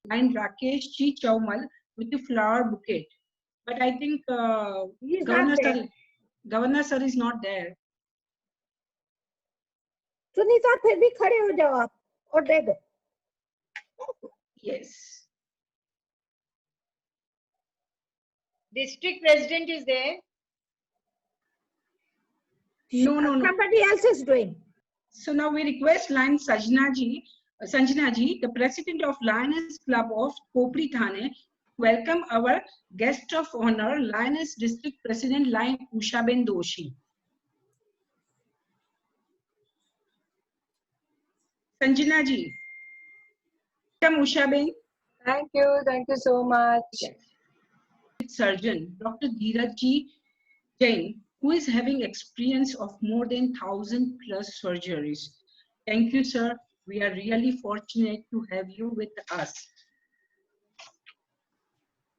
Lion Rakesh G. Chaumal with the flower bouquet. But I think Governor sir is not there. Sunita फिर भी खड़े हो जाओ आप और दे दो. Yes. District President is there. No. Somebody else is doing. So now we request Lion Sanjana ji, the President of Lioness Club of Kopri Thane, welcome our guest of honor, Lioness District President Lion Ushaben Doshi. Sanjana ji. Welcome Ushaben. Thank you so much. Surgeon, Dr. Dheeraj Ji Jain, who is having experience of more than 1,000+ surgeries. Thank you, sir. We are really fortunate to have you with us.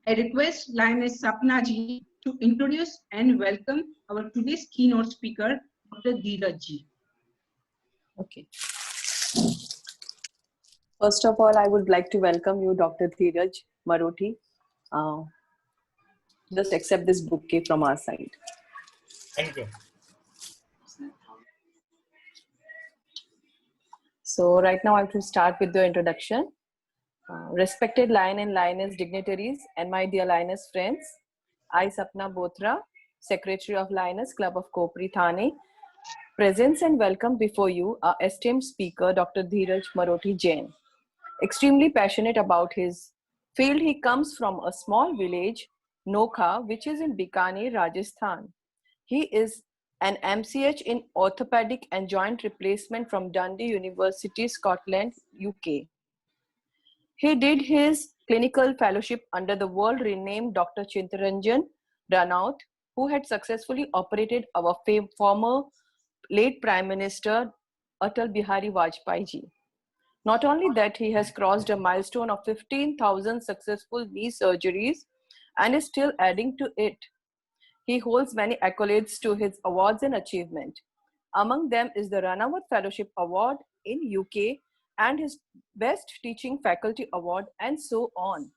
I request Lioness Sapna Ji to introduce and welcome our today's keynote speaker, Dr. Dheeraj Ji. Okay. First of all, I would like to welcome you, Dr. Dheeraj Marothi. Just accept this bouquet from our side. Thank you. So right now I have to start with the introduction. Respected Lion and Lioness dignitaries and my dear Lioness friends, I, Sapna Bothra, Secretary of Lioness Club of Kopri Thane, presents and welcome before you our esteemed speaker, Dr. Dheeraj Marothi Jain. Extremely passionate about his field, he comes from a small village, Nokha, which is in Bikaner, Rajasthan. He is an MCH in orthopedic and joint replacement from Dundee University, Scotland, UK. He did his clinical fellowship under the world-renowned Dr. Chintaranjan Ranaut, who had successfully operated our former late Prime Minister Atal Bihari Vajpayee ji. Not only that, he has crossed a milestone of 15,000 successful knee surgeries and is still adding to it. He holds many accolades to his awards and achievement. Among them is the Ranawat Fellowship Award in UK and his Best Teaching Faculty Award, and so on.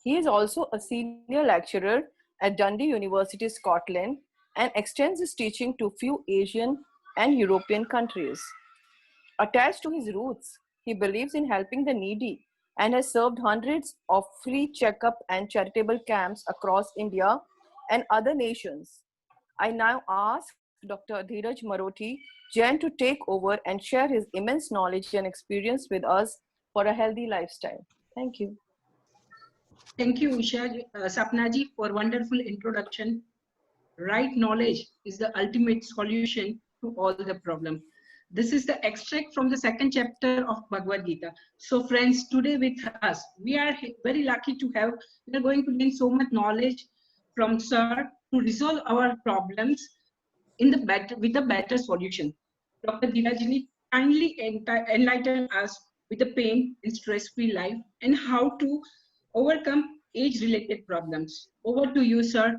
He is also a senior lecturer at Dundee University, Scotland, and extends his teaching to few Asian and European countries. Attached to his roots, he believes in helping the needy and has served hundreds of free checkup and charitable camps across India and other nations. I now ask Dr. Dheeraj Marothi Jain to take over and share his immense knowledge and experience with us for a healthy lifestyle. Thank you. Thank you, Sapna ji, for wonderful introduction. Right knowledge is the ultimate solution to all the problem. This is the extract from the 2nd chapter of Bhagavad Gita. So friends, today with us, we are very lucky to have, we are going to gain so much knowledge from sir to resolve our problems in the with a better solution. Dr. Dheeraj, kindly enlighten us with the pain in stress-free life and how to overcome age-related problems. Over to you, sir.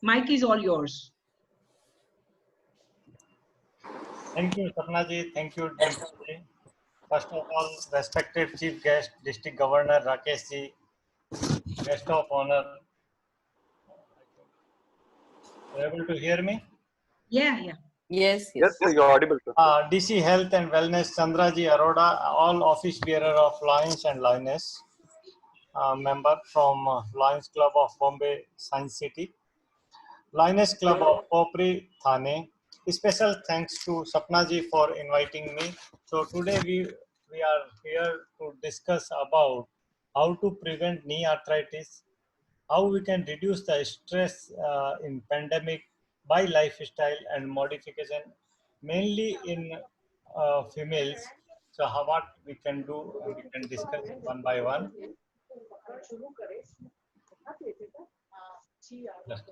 Mic is all yours. Thank you, Sapna ji. Thank you, Dimple ji. First of all, respected Chief Guest, District Governor Rakesh ji, Guest of Honor. Are you able to hear me? Yeah. Yes, Yes, you're audible, sir. DC Health and Wellness, Chandra ji Aroda, all office bearer of Lions and Lioness, member from Lions Club of Bombay, Science City, Lioness Club of Kopri Thane. Special thanks to Sapna ji for inviting me. So today we are here to discuss about how to prevent knee arthritis, how we can reduce the stress in pandemic by lifestyle and modification, mainly in females. So what we can do, we can discuss one by one. Just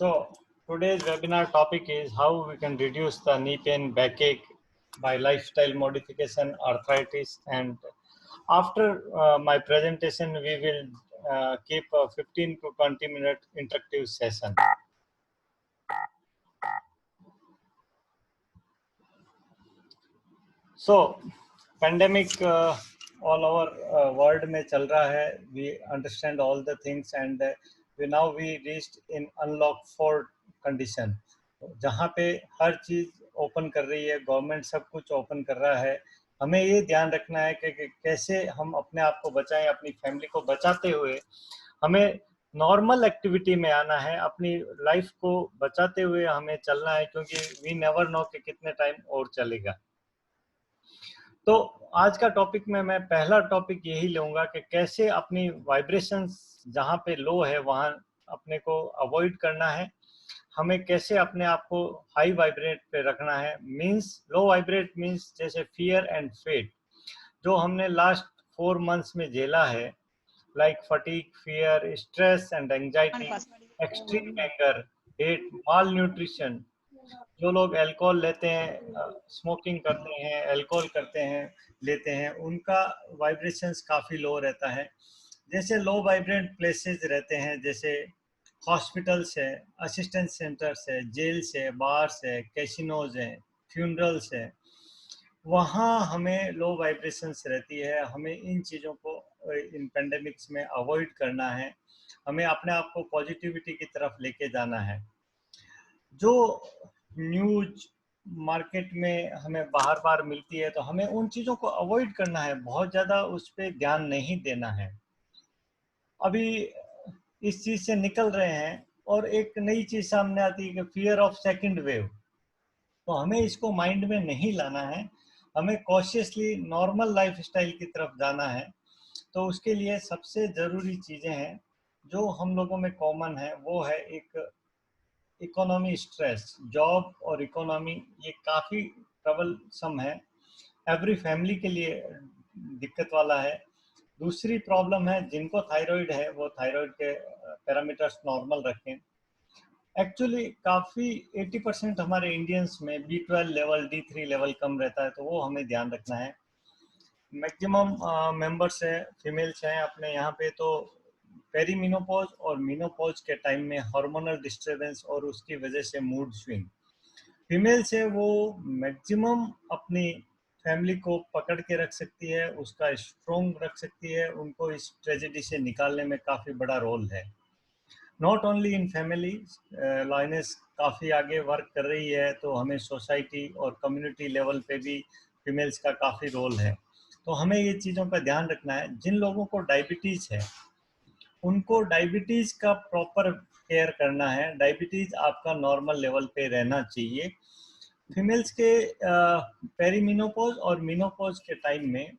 So today's webinar topic is how we can reduce the knee pain, backache by lifestyle modification, arthritis, and after my presentation, we will keep a 15 to 20-minute interactive session. So, pandemic all over world में चल रहा है. We understand all the things, and we reached in unlock 4 condition. जहाँ पे हर चीज open कर रही है, गवर्नमेंट सब कुछ ओपन कर रहा है. हमें ये ध्यान रखना है कि कैसे हम अपने आप को बचाएं, अपनी फैमिली को बचाते हुए हमें नॉर्मल एक्टिविटी में आना है, अपनी लाइफ को बचाते हुए हमें चलना है, क्योंकि वी नेवर नो कि कितने टाइम और चलेगा. तो आज का टॉपिक में मैं पहला टॉपिक यही लूंगा कि कैसे अपनी वाइब्रेशंस जहाँ पे लो है वहाँ अपने को अवॉइड करना है. हमें कैसे अपने आप को हाई वाइब्रेट पे रखना है. मींस लो वाइब्रेट मींस जैसे फियर एंड फेट जो हमने लास्ट 4 मंथ्स में झेला है, like fatigue, fear, stress and anxiety, extreme anger, hate, mall nutrition. जो लोग अल्कोहल लेते हैं, स्मोकिंग करते हैं, अल्कोहल करते हैं, लेते हैं, उनका वाइब्रेशंस काफ़ी लो रहता है. जैसे लो वाइब्रेंट प्लेसेस रहते हैं, जैसे हॉस्पिटल्स है, असिस्टेंस सेंटर्स है, जेल्स है, बार्स है, कैसिनोज है, फ्यूनरल्स है, वहाँ हमें लो वाइब्रेशंस रहती है. हमें इन चीज़ों को इन पेंडेमिक्स में अवॉइड करना है. हमें अपने आप को पॉजिटिविटी की तरफ लेके जाना है. जो न्यूज मार्केट में हमें बार बार मिलती है तो हमें उन चीज़ों को अवॉइड करना है, बहुत ज़्यादा उस पर ध्यान नहीं देना है. अभी इस चीज़ से निकल रहे हैं और एक नई चीज़ सामने आती है कि फियर ऑफ सेकंड वेव. तो हमें इसको माइंड में नहीं लाना है. हमें कॉशियसली नॉर्मल लाइफस्टाइल की तरफ जाना है. तो उसके लिए सबसे ज़रूरी चीज़ें हैं जो हम लोगों में कॉमन है, वो है एक इकोनॉमी स्ट्रेस. जॉब और इकोनॉमी ये काफ़ी ट्रबलसम है, एवरी फैमिली के लिए दिक्कत वाला है. दूसरी प्रॉब्लम है, जिनको थायराइड है वो थायराइड के पैरामीटर्स नॉर्मल रखें. एक्चुअली काफ़ी 80% हमारे इंडियंस में B12 लेवल, D3 लेवल कम रहता है, तो वो हमें ध्यान रखना है. मैक्सिमम मेंबर्स है, फीमेल्स हैं अपने यहाँ पे, तो पेरीमिनोपॉज और मिनोपॉज के टाइम में हार्मोनल डिस्टर्बेंस और उसकी वजह से मूड स्विंग. फीमेल्स है वो मैक्सिमम अपनी फैमिली को पकड़ के रख सकती है, उसका स्ट्रोंग रख सकती है. उनको इस ट्रेजेडी से निकालने में काफ़ी बड़ा रोल है. नॉट ओनली इन फैमिली, लाइनेस काफ़ी आगे वर्क कर रही है, तो हमें सोसाइटी और कम्युनिटी लेवल पे भी फीमेल्स का काफ़ी रोल है. तो हमें ये चीज़ों का ध्यान रखना है. जिन लोगों को डायबिटीज़ है उनको डायबिटीज़ का प्रॉपर केयर करना है. डायबिटीज़ आपका नॉर्मल लेवल पे रहना चाहिए. फीमेल्स के पेरीमिनोपॉज और मिनोपॉज के टाइम में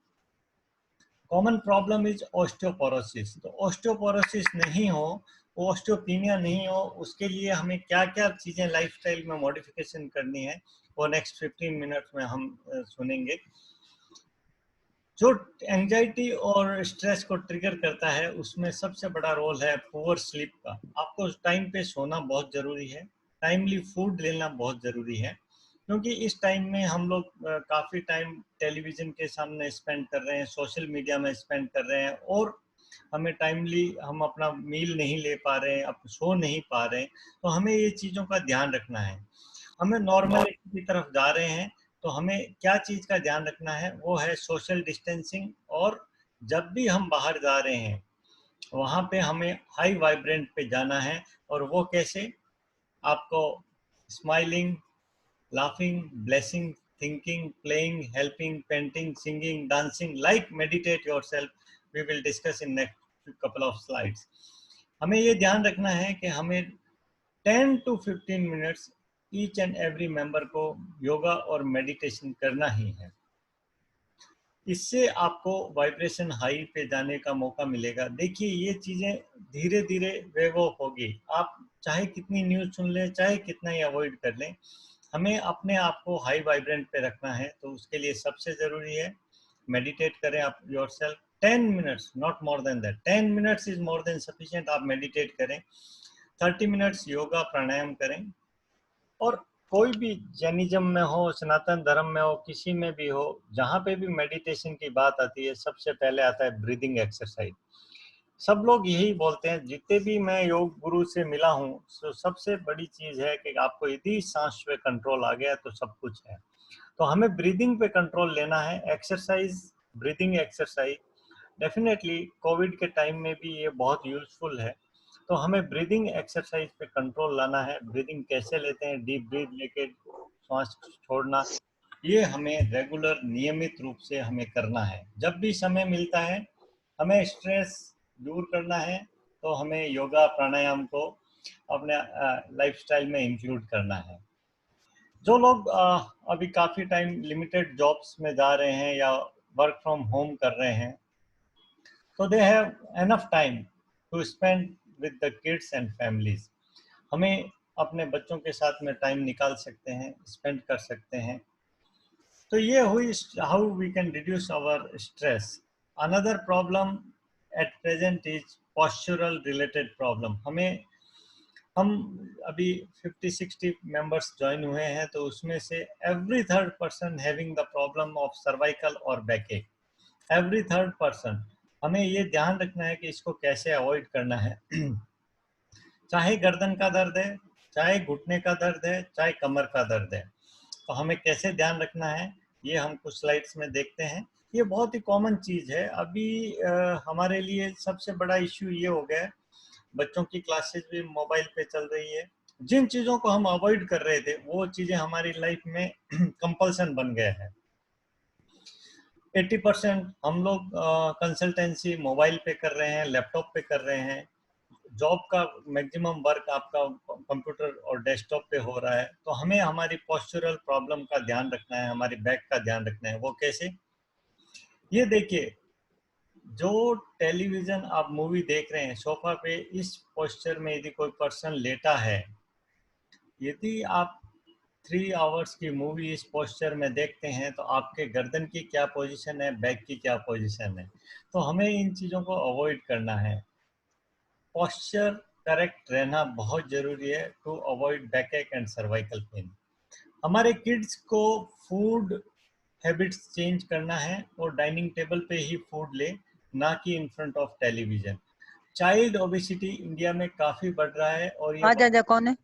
कॉमन प्रॉब्लम इज ऑस्टियोपोरोसिस. तो ऑस्टियोपोरोसिस नहीं हो, ऑस्टियोपीनिया नहीं हो, उसके लिए हमें क्या क्या चीज़ें लाइफस्टाइल में मॉडिफिकेशन करनी है वो नेक्स्ट 15 मिनट्स में हम सुनेंगे. जो एंजाइटी और स्ट्रेस को ट्रिगर करता है उसमें सबसे बड़ा रोल है पुअर स्लीप का. आपको टाइम पे सोना बहुत ज़रूरी है, टाइमली फूड लेना बहुत ज़रूरी है, क्योंकि इस टाइम में हम लोग काफ़ी टाइम टेलीविज़न के सामने स्पेंड कर रहे हैं, सोशल मीडिया में स्पेंड कर रहे हैं, और हमें टाइमली हम अपना मील नहीं ले पा रहे हैं, अब सो नहीं पा रहे हैं. तो हमें ये चीज़ों का ध्यान रखना है. हमें नॉर्मलिटी की तरफ जा रहे हैं, तो हमें क्या चीज़ का ध्यान रखना है, वो है सोशल डिस्टेंसिंग. और जब भी हम बाहर जा रहे हैं वहाँ पे हमें हाई वाइब्रेंट पे जाना है. और वो कैसे? आपको smiling, laughing, blessing, thinking, playing, helping, painting, singing, dancing, like meditate yourself. We will discuss in next couple of slides. हमें ये ध्यान रखना है कि हमें 10 to 15 minutes each and every member को योगा और मेडिटेशन करना ही है. इससे आपको वाइब्रेशन हाई पे जाने का मौका मिलेगा. देखिए, ये चीज़ें धीरे धीरे वेव ऑफ होगी. आप चाहे कितनी न्यूज़ सुन लें, चाहे कितना ही अवॉइड कर लें, हमें अपने आप को हाई वाइब्रेंट पे रखना है. तो उसके लिए सबसे ज़रूरी है मेडिटेट करें आप yourself 10 minutes, not more than that. 10 minutes is more than sufficient. आप मेडिटेट करें. 30 मिनट्स योगा प्राणायाम करें. और कोई भी जैनिज्म में हो, सनातन धर्म में हो, किसी में भी हो, जहाँ पे भी मेडिटेशन की बात आती है सबसे पहले आता है ब्रीदिंग एक्सरसाइज. सब लोग यही बोलते हैं, जितने भी मैं योग गुरु से मिला हूँ, तो सबसे बड़ी चीज है कि आपको यदि सांस पे कंट्रोल आ गया तो सब कुछ है। तो हमें ब्रीदिंग पे कंट्रोल लेना है, exercise, breathing exercise definitely Covid के टाइम में भी ये बहुत यूजफुल है। तो हमें ब्रीदिंग एक्सरसाइज पे कंट्रोल लाना है। ब्रीदिंग कैसे लेते हैं, डीप ब्रीथ लेके सांस छोड़ना, ये हमें रेगुलर नियमित रूप से हमें करना है। जब भी समय मिलता है, हमें स्ट्रेस दूर करना है, तो हमें योगा प्राणायाम को अपने लाइफस्टाइल में इंक्लूड करना है। जो लोग अभी काफ़ी टाइम लिमिटेड जॉब्स में जा रहे हैं या वर्क फ्रॉम होम कर रहे हैं, तो they have enough time to spend with the kids and families. हमें अपने बच्चों के साथ में टाइम निकाल सकते हैं, स्पेंड कर सकते हैं। तो ये हुई how we can reduce our stress. Another problem at present is postural related problem. हम अभी 50-60 मेंबर्स ज्वाइन हुए हैं, तो उसमें से every third person having the problem of cervical और बैकएक, एवरी थर्ड पर्सन। हमें ये ध्यान रखना है कि इसको कैसे अवॉइड करना है। चाहे गर्दन का दर्द है, चाहे घुटने का दर्द है, चाहे कमर का दर्द है, तो हमें कैसे ध्यान रखना है, ये हम कुछ स्लाइड्स में देखते हैं। ये बहुत ही कॉमन चीज़ है। अभी हमारे लिए सबसे बड़ा इश्यू ये हो गया है, बच्चों की क्लासेस भी मोबाइल पे चल रही है। जिन चीज़ों को हम अवॉइड कर रहे थे, वो चीज़ें हमारी लाइफ में कंपल्सन बन गए हैं। 80% हम लोग कंसल्टेंसी मोबाइल पे कर रहे हैं, लैपटॉप पे कर रहे हैं। जॉब का मैक्सिमम वर्क आपका कंप्यूटर और डेस्कटॉप पे हो रहा है। तो हमें हमारी पोस्चरल प्रॉब्लम का ध्यान रखना है, हमारी बैक का ध्यान रखना है। वो कैसे? ये देखिए, जो टेलीविजन आप मूवी देख रहे हैं सोफा पे, इस पोस्चर में यदि कोई पर्सन लेटा है, यदि आप 3 आवर्स की मूवी इस पोस्चर में देखते हैं, तो आपके गर्दन की क्या पोजीशन है, बैक की क्या पोजीशन है। तो हमें इन चीज़ों को अवॉइड करना है। पोस्चर करेक्ट रहना बहुत जरूरी है to avoid backache and cervical pain. हमारे किड्स को फूड हैबिट्स चेंज करना है और डाइनिंग टेबल पे ही फूड ले, ना कि in front of television. Child obesity India में काफी बढ़ रहा है और ये जा कौन है?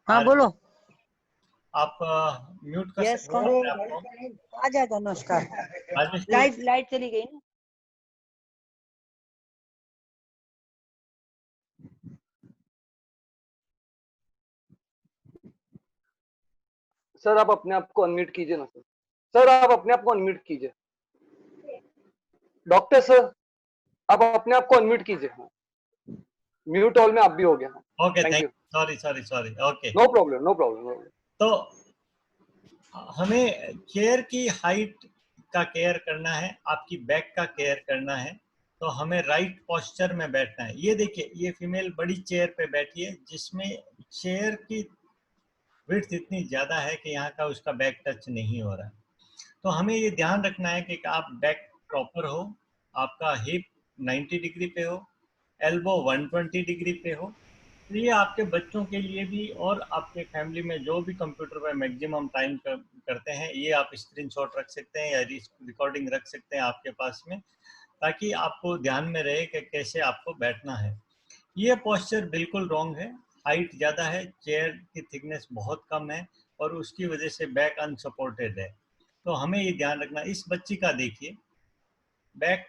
हाँ आ- बोलो। आप म्यूट कर यस सकते कौन? हैं अपने आप को। जा नमस्कार। राजेश जी, लाइट चली गई ना। सर आप अपने आप को अनम्यूट कीजिए ना। सर आप अपने आप को अनम्यूट कीजिए। डॉक्टर सर आप अपने आप को अनम्यूट कीजिए। म्यूट ऑल में आप भी हो गया। Okay, thank thank you. You, sorry, okay. No problem. तो हमें चेयर की हाइट का केयर करना है, आपकी बैक का केयर करना है। तो हमें राइट पोस्चर में बैठना है। ये देखिए, ये फीमेल बड़ी चेयर पे बैठी है, जिसमें चेयर की विड्थ इतनी ज़्यादा है कि यहाँ का उसका बैक टच नहीं हो रहा है। तो हमें ये ध्यान रखना है कि आप बैक प्रॉपर हो, आपका हिप 90 डिग्री पे हो, एल्बो 120 डिग्री पे हो। तो ये आपके बच्चों के लिए भी और आपके फैमिली में जो भी कंप्यूटर पर मैक्सिमम टाइम करते हैं, ये आप स्क्रीनशॉट रख सकते हैं या रिकॉर्डिंग रख सकते हैं आपके पास में, ताकि आपको ध्यान में रहे कि कैसे आपको बैठना है। ये पोस्चर बिल्कुल रॉन्ग है। हाइट ज़्यादा है, चेयर की थिकनेस बहुत कम है और उसकी वजह से बैक अनसपोर्टेड है। तो हमें ये ध्यान रखना। इस बच्ची का देखिए, बैक,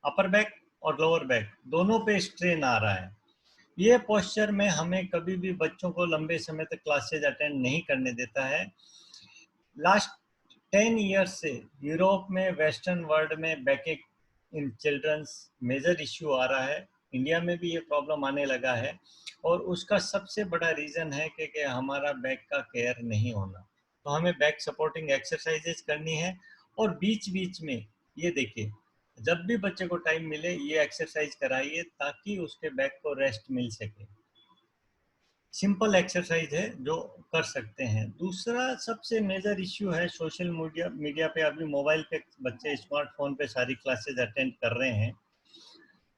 अपर बैक और लोअर बैक दोनों पे स्ट्रेन आ रहा है। ये पोस्चर में हमें कभी भी बच्चों को लंबे समय तक क्लासेज अटेंड नहीं करने देता है। लास्ट 10 ईयर्स से यूरोप में, वेस्टर्न वर्ल्ड में बैकएक इन चिल्ड्रंस मेजर इश्यू आ रहा है। इंडिया में भी ये प्रॉब्लम आने लगा है और उसका सबसे बड़ा रीज़न है कि हमारा बैक का केयर नहीं होना। तो हमें बैक सपोर्टिंग एक्सरसाइजेज करनी है और बीच बीच में ये देखिए, जब भी बच्चे को टाइम मिले ये एक्सरसाइज कराइए, ताकि उसके बैक को रेस्ट मिल सके। सिंपल एक्सरसाइज है जो कर सकते हैं। दूसरा सबसे मेजर इश्यू है सोशल मीडिया पे। अभी मोबाइल पे बच्चे स्मार्टफोन पे सारी क्लासेज अटेंड कर रहे हैं।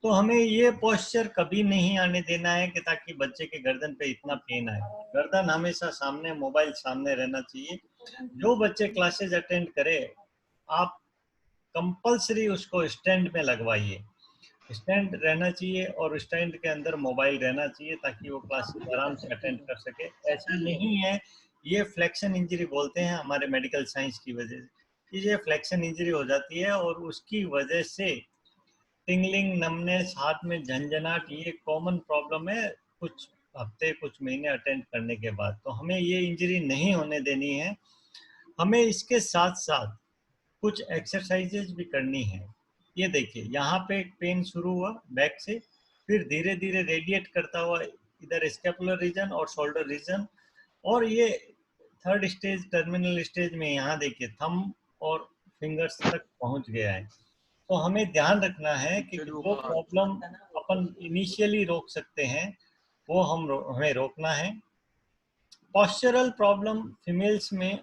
तो हमें ये पोस्चर कभी नहीं आने देना है कि ताकि बच्चे के गर्दन पे इतना पेन आए। गर्दन हमेशा सामने, मोबाइल सामने रहना चाहिए। जो बच्चे क्लासेज अटेंड करे, आप कंपल्सरी उसको स्टैंड में लगवाइए। स्टैंड रहना चाहिए और स्टैंड के अंदर मोबाइल रहना चाहिए ताकि वो क्लासेस आराम से अटेंड कर सके। ऐसा नहीं है, ये फ्लेक्शन इंजरी बोलते हैं हमारे मेडिकल साइंस की वजह से। ये फ्लेक्शन इंजरी हो जाती है और उसकी वजह से टिंगलिंग, नमनेस, हाथ में झंझनाहट, ये कॉमन प्रॉब्लम है कुछ हफ्ते कुछ महीने अटेंड करने के बाद। तो हमें ये इंजरी नहीं होने देनी है। हमें इसके साथ साथ कुछ एक्सरसाइजेज भी करनी है। ये देखिए, यहाँ पे एक पेन शुरू हुआ बैक से, फिर धीरे धीरे रेडिएट करता हुआ इधर स्कैपुलर रीजन और शोल्डर रीजन, और ये थर्ड स्टेज, टर्मिनल स्टेज में यहाँ देखिए थंब और फिंगर्स तक पहुंच गया है। तो हमें ध्यान रखना है कि जो प्रॉब्लम अपन इनिशियली रोक सकते हैं वो हमें रोकना है। पॉस्चरल प्रॉब्लम फीमेल्स में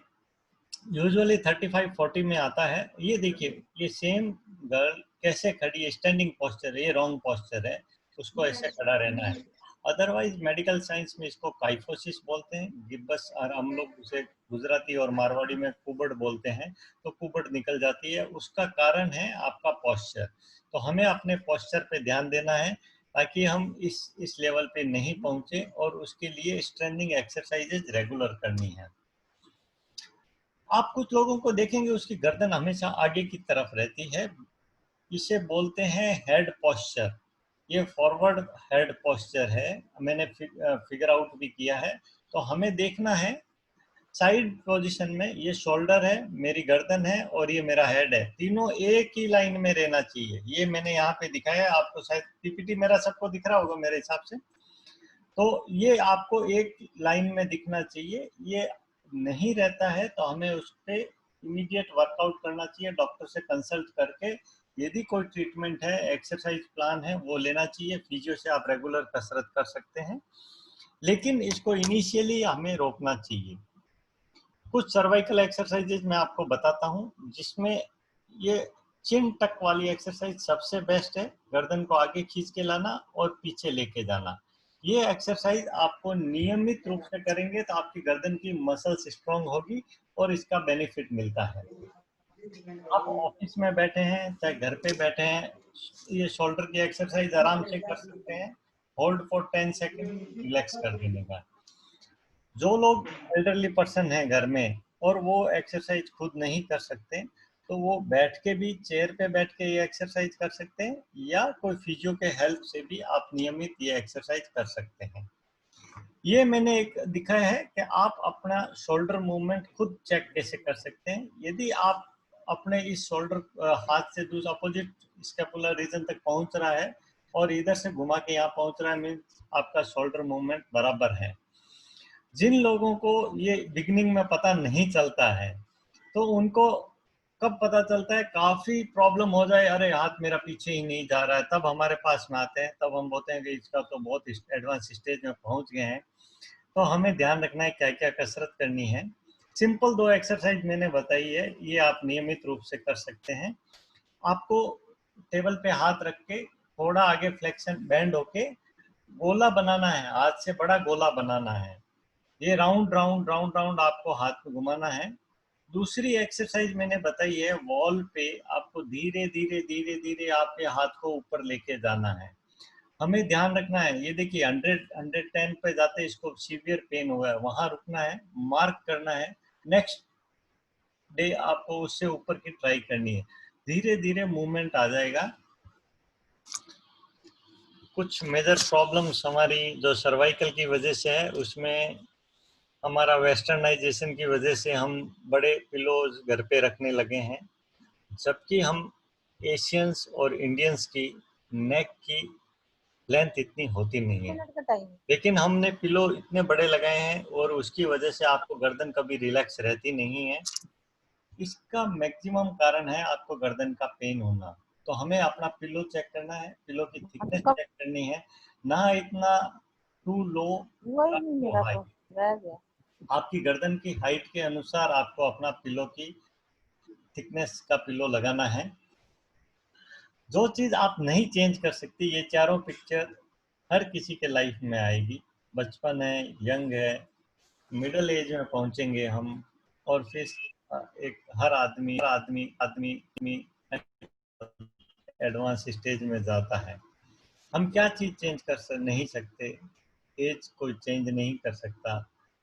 यूजुअली 35-40 में आता है। ये देखिए, ये सेम गर्ल कैसे खड़ी है, स्टैंडिंग पोस्चर है, ये रॉन्ग पोस्चर है, उसको ऐसे खड़ा रहना है। अदरवाइज मेडिकल साइंस में इसको काइफोसिस बोलते हैं, गिब्बस, और हम लोग उसे गुजराती और मारवाड़ी में कुबड़ बोलते हैं। तो कुबड़ निकल जाती है, उसका कारण है आपका पोस्चर। तो हमें अपने पोस्चर पे ध्यान देना है ताकि हम इस लेवल पे नहीं पहुंचे, और उसके लिए स्ट्रेंथनिंग एक्सरसाइजेज रेगुलर करनी है। आप कुछ लोगों को देखेंगे उसकी गर्दन हमेशा आगे की तरफ रहती है, इसे बोलते हैं हेड पोस्चर। ये फॉरवर्ड हेड पोस्चर है, मैंने फिगर आउट भी किया है। तो हमें देखना है साइड पोजीशन में, ये शोल्डर है, मेरी गर्दन है और ये मेरा हेड है, तीनों एक ही लाइन में रहना चाहिए। ये मैंने यहाँ पे दिखाया है, आपको शायद पीपीटी मेरा सबको दिख रहा होगा मेरे हिसाब से। तो ये आपको एक लाइन में दिखना चाहिए। ये नहीं रहता है तो हमें उस पर इमीडिएट वर्कआउट करना चाहिए, डॉक्टर से कंसल्ट करके। यदि कोई ट्रीटमेंट है, एक्सरसाइज प्लान है, वो लेना चाहिए। फिजियो से आप रेगुलर कसरत कर सकते हैं, लेकिन इसको इनिशियली हमें रोकना चाहिए। कुछ सर्वाइकल एक्सरसाइजेज मैं आपको बताता हूँ, जिसमें ये चिन टक वाली एक्सरसाइज सबसे बेस्ट है। गर्दन को आगे खींच के लाना और पीछे लेके जाना। ये एक्सरसाइज आपको नियमित रूप से करेंगे तो आपकी गर्दन की मसल्स स्ट्रांग होगी और इसका बेनिफिट मिलता है। आप ऑफिस में बैठे हैं चाहे घर पे बैठे हैं, ये शोल्डर की एक्सरसाइज आराम से कर सकते हैं। होल्ड फॉर 10 सेकेंड, रिलैक्स कर देने का। जो लोग एल्डरली पर्सन हैं घर में और वो एक्सरसाइज खुद नहीं कर सकते, तो वो बैठ के भी, चेयर पे बैठ के ये एक्सरसाइज कर सकते हैं, या कोई फिजियो के हेल्प से भी आप नियमित ये एक्सरसाइज कर सकते हैं। ये मैंने एक दिखाया है कि आप अपना शोल्डर मूवमेंट खुद चेक कैसे कर सकते हैं। यदि आप अपने इस शोल्डर हाथ से दूसरा अपोजिट स्कैपुलर रीजन तक पहुंच रहा है और इधर से घुमा के यहाँ पहुंच रहा है, मीन्स आपका शोल्डर मूवमेंट बराबर है। जिन लोगों को ये बिगिनिंग में पता नहीं चलता है, तो उनको कब पता चलता है, काफी प्रॉब्लम हो जाए, अरे हाथ मेरा पीछे ही नहीं जा रहा है, तब हमारे पास में आते हैं। तब हम बोलते हैं कि इसका तो बहुत एडवांस स्टेज में पहुंच गए हैं। तो हमें ध्यान रखना है क्या क्या कसरत करनी है। सिंपल 2 एक्सरसाइज मैंने बताई है, ये आप नियमित रूप से कर सकते हैं। आपको टेबल पे हाथ रख के थोड़ा आगे फ्लेक्शन बैंड होके गोला बनाना है, हाथ से बड़ा गोला बनाना है। ये राउंड राउंड राउंड राउंड आपको हाथ में घुमाना है। दूसरी एक्सरसाइज मैंने बताई है, वॉल पे आपको धीरे धीरे धीरे धीरे आपके हाथ को ऊपर लेके जाना है। हमें ध्यान रखना है, ये देखिए 110 पे जाते इसको सीवियर पेन हुआ है, वहां रुकना है, मार्क करना है। नेक्स्ट डे आपको उससे ऊपर की ट्राई करनी है, धीरे धीरे मूवमेंट आ जाएगा। कुछ मेजर प्रॉब्लम्स हमारी जो सर्वाइकल की वजह से है, उसमें हमारा वेस्टर्नाइजेशन की वजह से हम बड़े पिलोज घर पे रखने लगे हैं, जबकि हम एशियंस और इंडियंस की नेक की लेंथ इतनी होती नहीं है, मिनट का टाइम। लेकिन हमने पिलो इतने बड़े लगाए हैं और उसकी वजह से आपको गर्दन कभी रिलैक्स रहती नहीं है। इसका मैक्सिमम कारण है आपको गर्दन का पेन होना। तो हमें अपना पिलो चेक करना है, पिलो की थिकनेस चेक करनी है, ना इतना टू लो हुआ ही ना नहीं टू मेरा, हाई। तो रह गया। आपकी गर्दन की हाइट के अनुसार आपको अपना पिलो की थिकनेस का पिलो लगाना है। जो चीज आप नहीं चेंज कर सकती, ये चारों पिक्चर हर किसी के लाइफ में आएगी। बचपन है, यंग है, मिडिल एज में पहुंचेंगे हम, और फिर एक हर आदमी एडवांस स्टेज में जाता है। हम क्या चीज़ चेंज नहीं सकते, एज कोई चेंज नहीं कर सकता।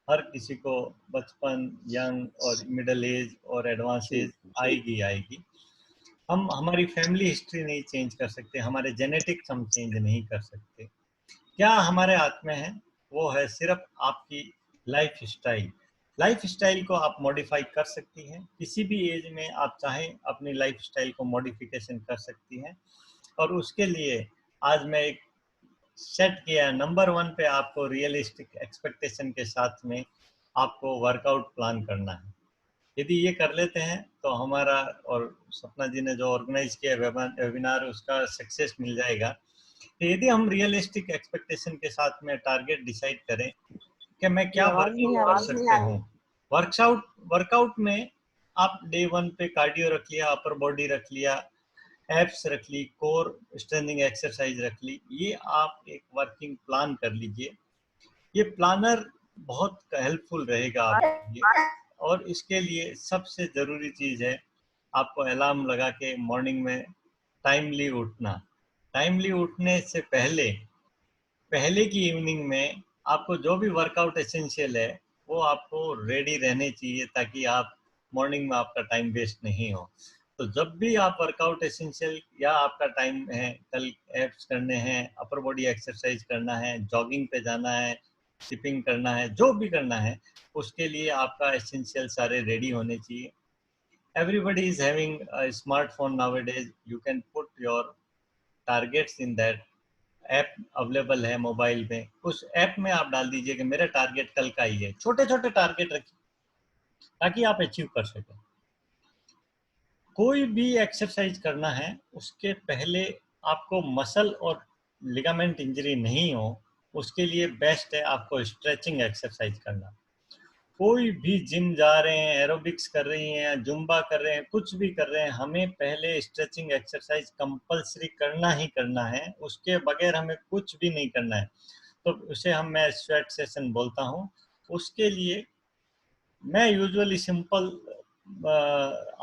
हर किसी को बचपन, यंग और मिडिल एज और एडवांस एज आएगी। हम हमारी फैमिली हिस्ट्री नहीं चेंज कर सकते, हमारे जेनेटिक्स हम चेंज नहीं कर सकते। क्या हमारे हाथ में है? वो है सिर्फ आपकी लाइफ स्टाइल। लाइफ स्टाइल को आप मॉडिफाई कर सकती हैं, किसी भी एज में आप चाहें अपनी लाइफ स्टाइल को मॉडिफिकेशन कर सकती हैं। और उसके लिए आज मैं एक सेट किया, नंबर 1 पे आपको रियलिस्टिक एक्सपेक्टेशन के साथ में आपको वर्कआउट प्लान करना है। यदि ये कर लेते हैं तो हमारा और सपना जी ने जो ऑर्गेनाइज किया वेबिनार उसका सक्सेस मिल जाएगा। तो यदि हम रियलिस्टिक एक्सपेक्टेशन के साथ में टारगेट डिसाइड करें कि मैं क्या वर्कआउट कर सकता हूँ। वर्कआउट में आप डे 1 पे कार्डियो रख लिया, अपर बॉडी रख लिया, एब्स रख ली, कोर स्ट्रेंथनिंग एक्सरसाइज रख ली। ये आप एक वर्किंग प्लान कर लीजिए। ये प्लानर बहुत हेल्पफुल रहेगा आपके लिए। और इसके लिए सबसे ज़रूरी चीज़ है आपको अलार्म लगा के मॉर्निंग में टाइमली उठना। टाइमली उठने से पहले की इवनिंग में आपको जो भी वर्कआउट एसेंशियल है वो आपको रेडी रहने चाहिए, ताकि आप मॉर्निंग में आपका टाइम वेस्ट नहीं हो। तो जब भी आप वर्कआउट एसेंशियल या आपका टाइम है, कल एब्स करने हैं, अपर बॉडी एक्सरसाइज करना है, जॉगिंग पे जाना है, सिपिंग करना है, जो भी करना है, उसके लिए आपका एसेंशियल सारे रेडी होने चाहिए। Everybody is having a smartphone nowadays. You can put your targets in that app available है मोबाइल में। उस ऐप में आप डाल दीजिए कि मेरा टारगेट कल का ही है। छोटे छोटे टारगेट रखिए ताकि आप अचीव कर सकें। कोई भी एक्सरसाइज करना है उसके पहले आपको मसल और लिगामेंट इंजरी नहीं हो, उसके लिए बेस्ट है आपको स्ट्रेचिंग एक्सरसाइज करना। कोई भी जिम जा रहे हैं, एरोबिक्स कर रही हैं, जुम्बा कर रहे हैं, कुछ भी कर रहे हैं, हमें पहले स्ट्रेचिंग एक्सरसाइज कंपलसरी करना ही करना है। उसके बगैर हमें कुछ भी नहीं करना है। तो उसे मैं स्वेट सेशन बोलता हूँ। उसके लिए मैं यूजुअली सिंपल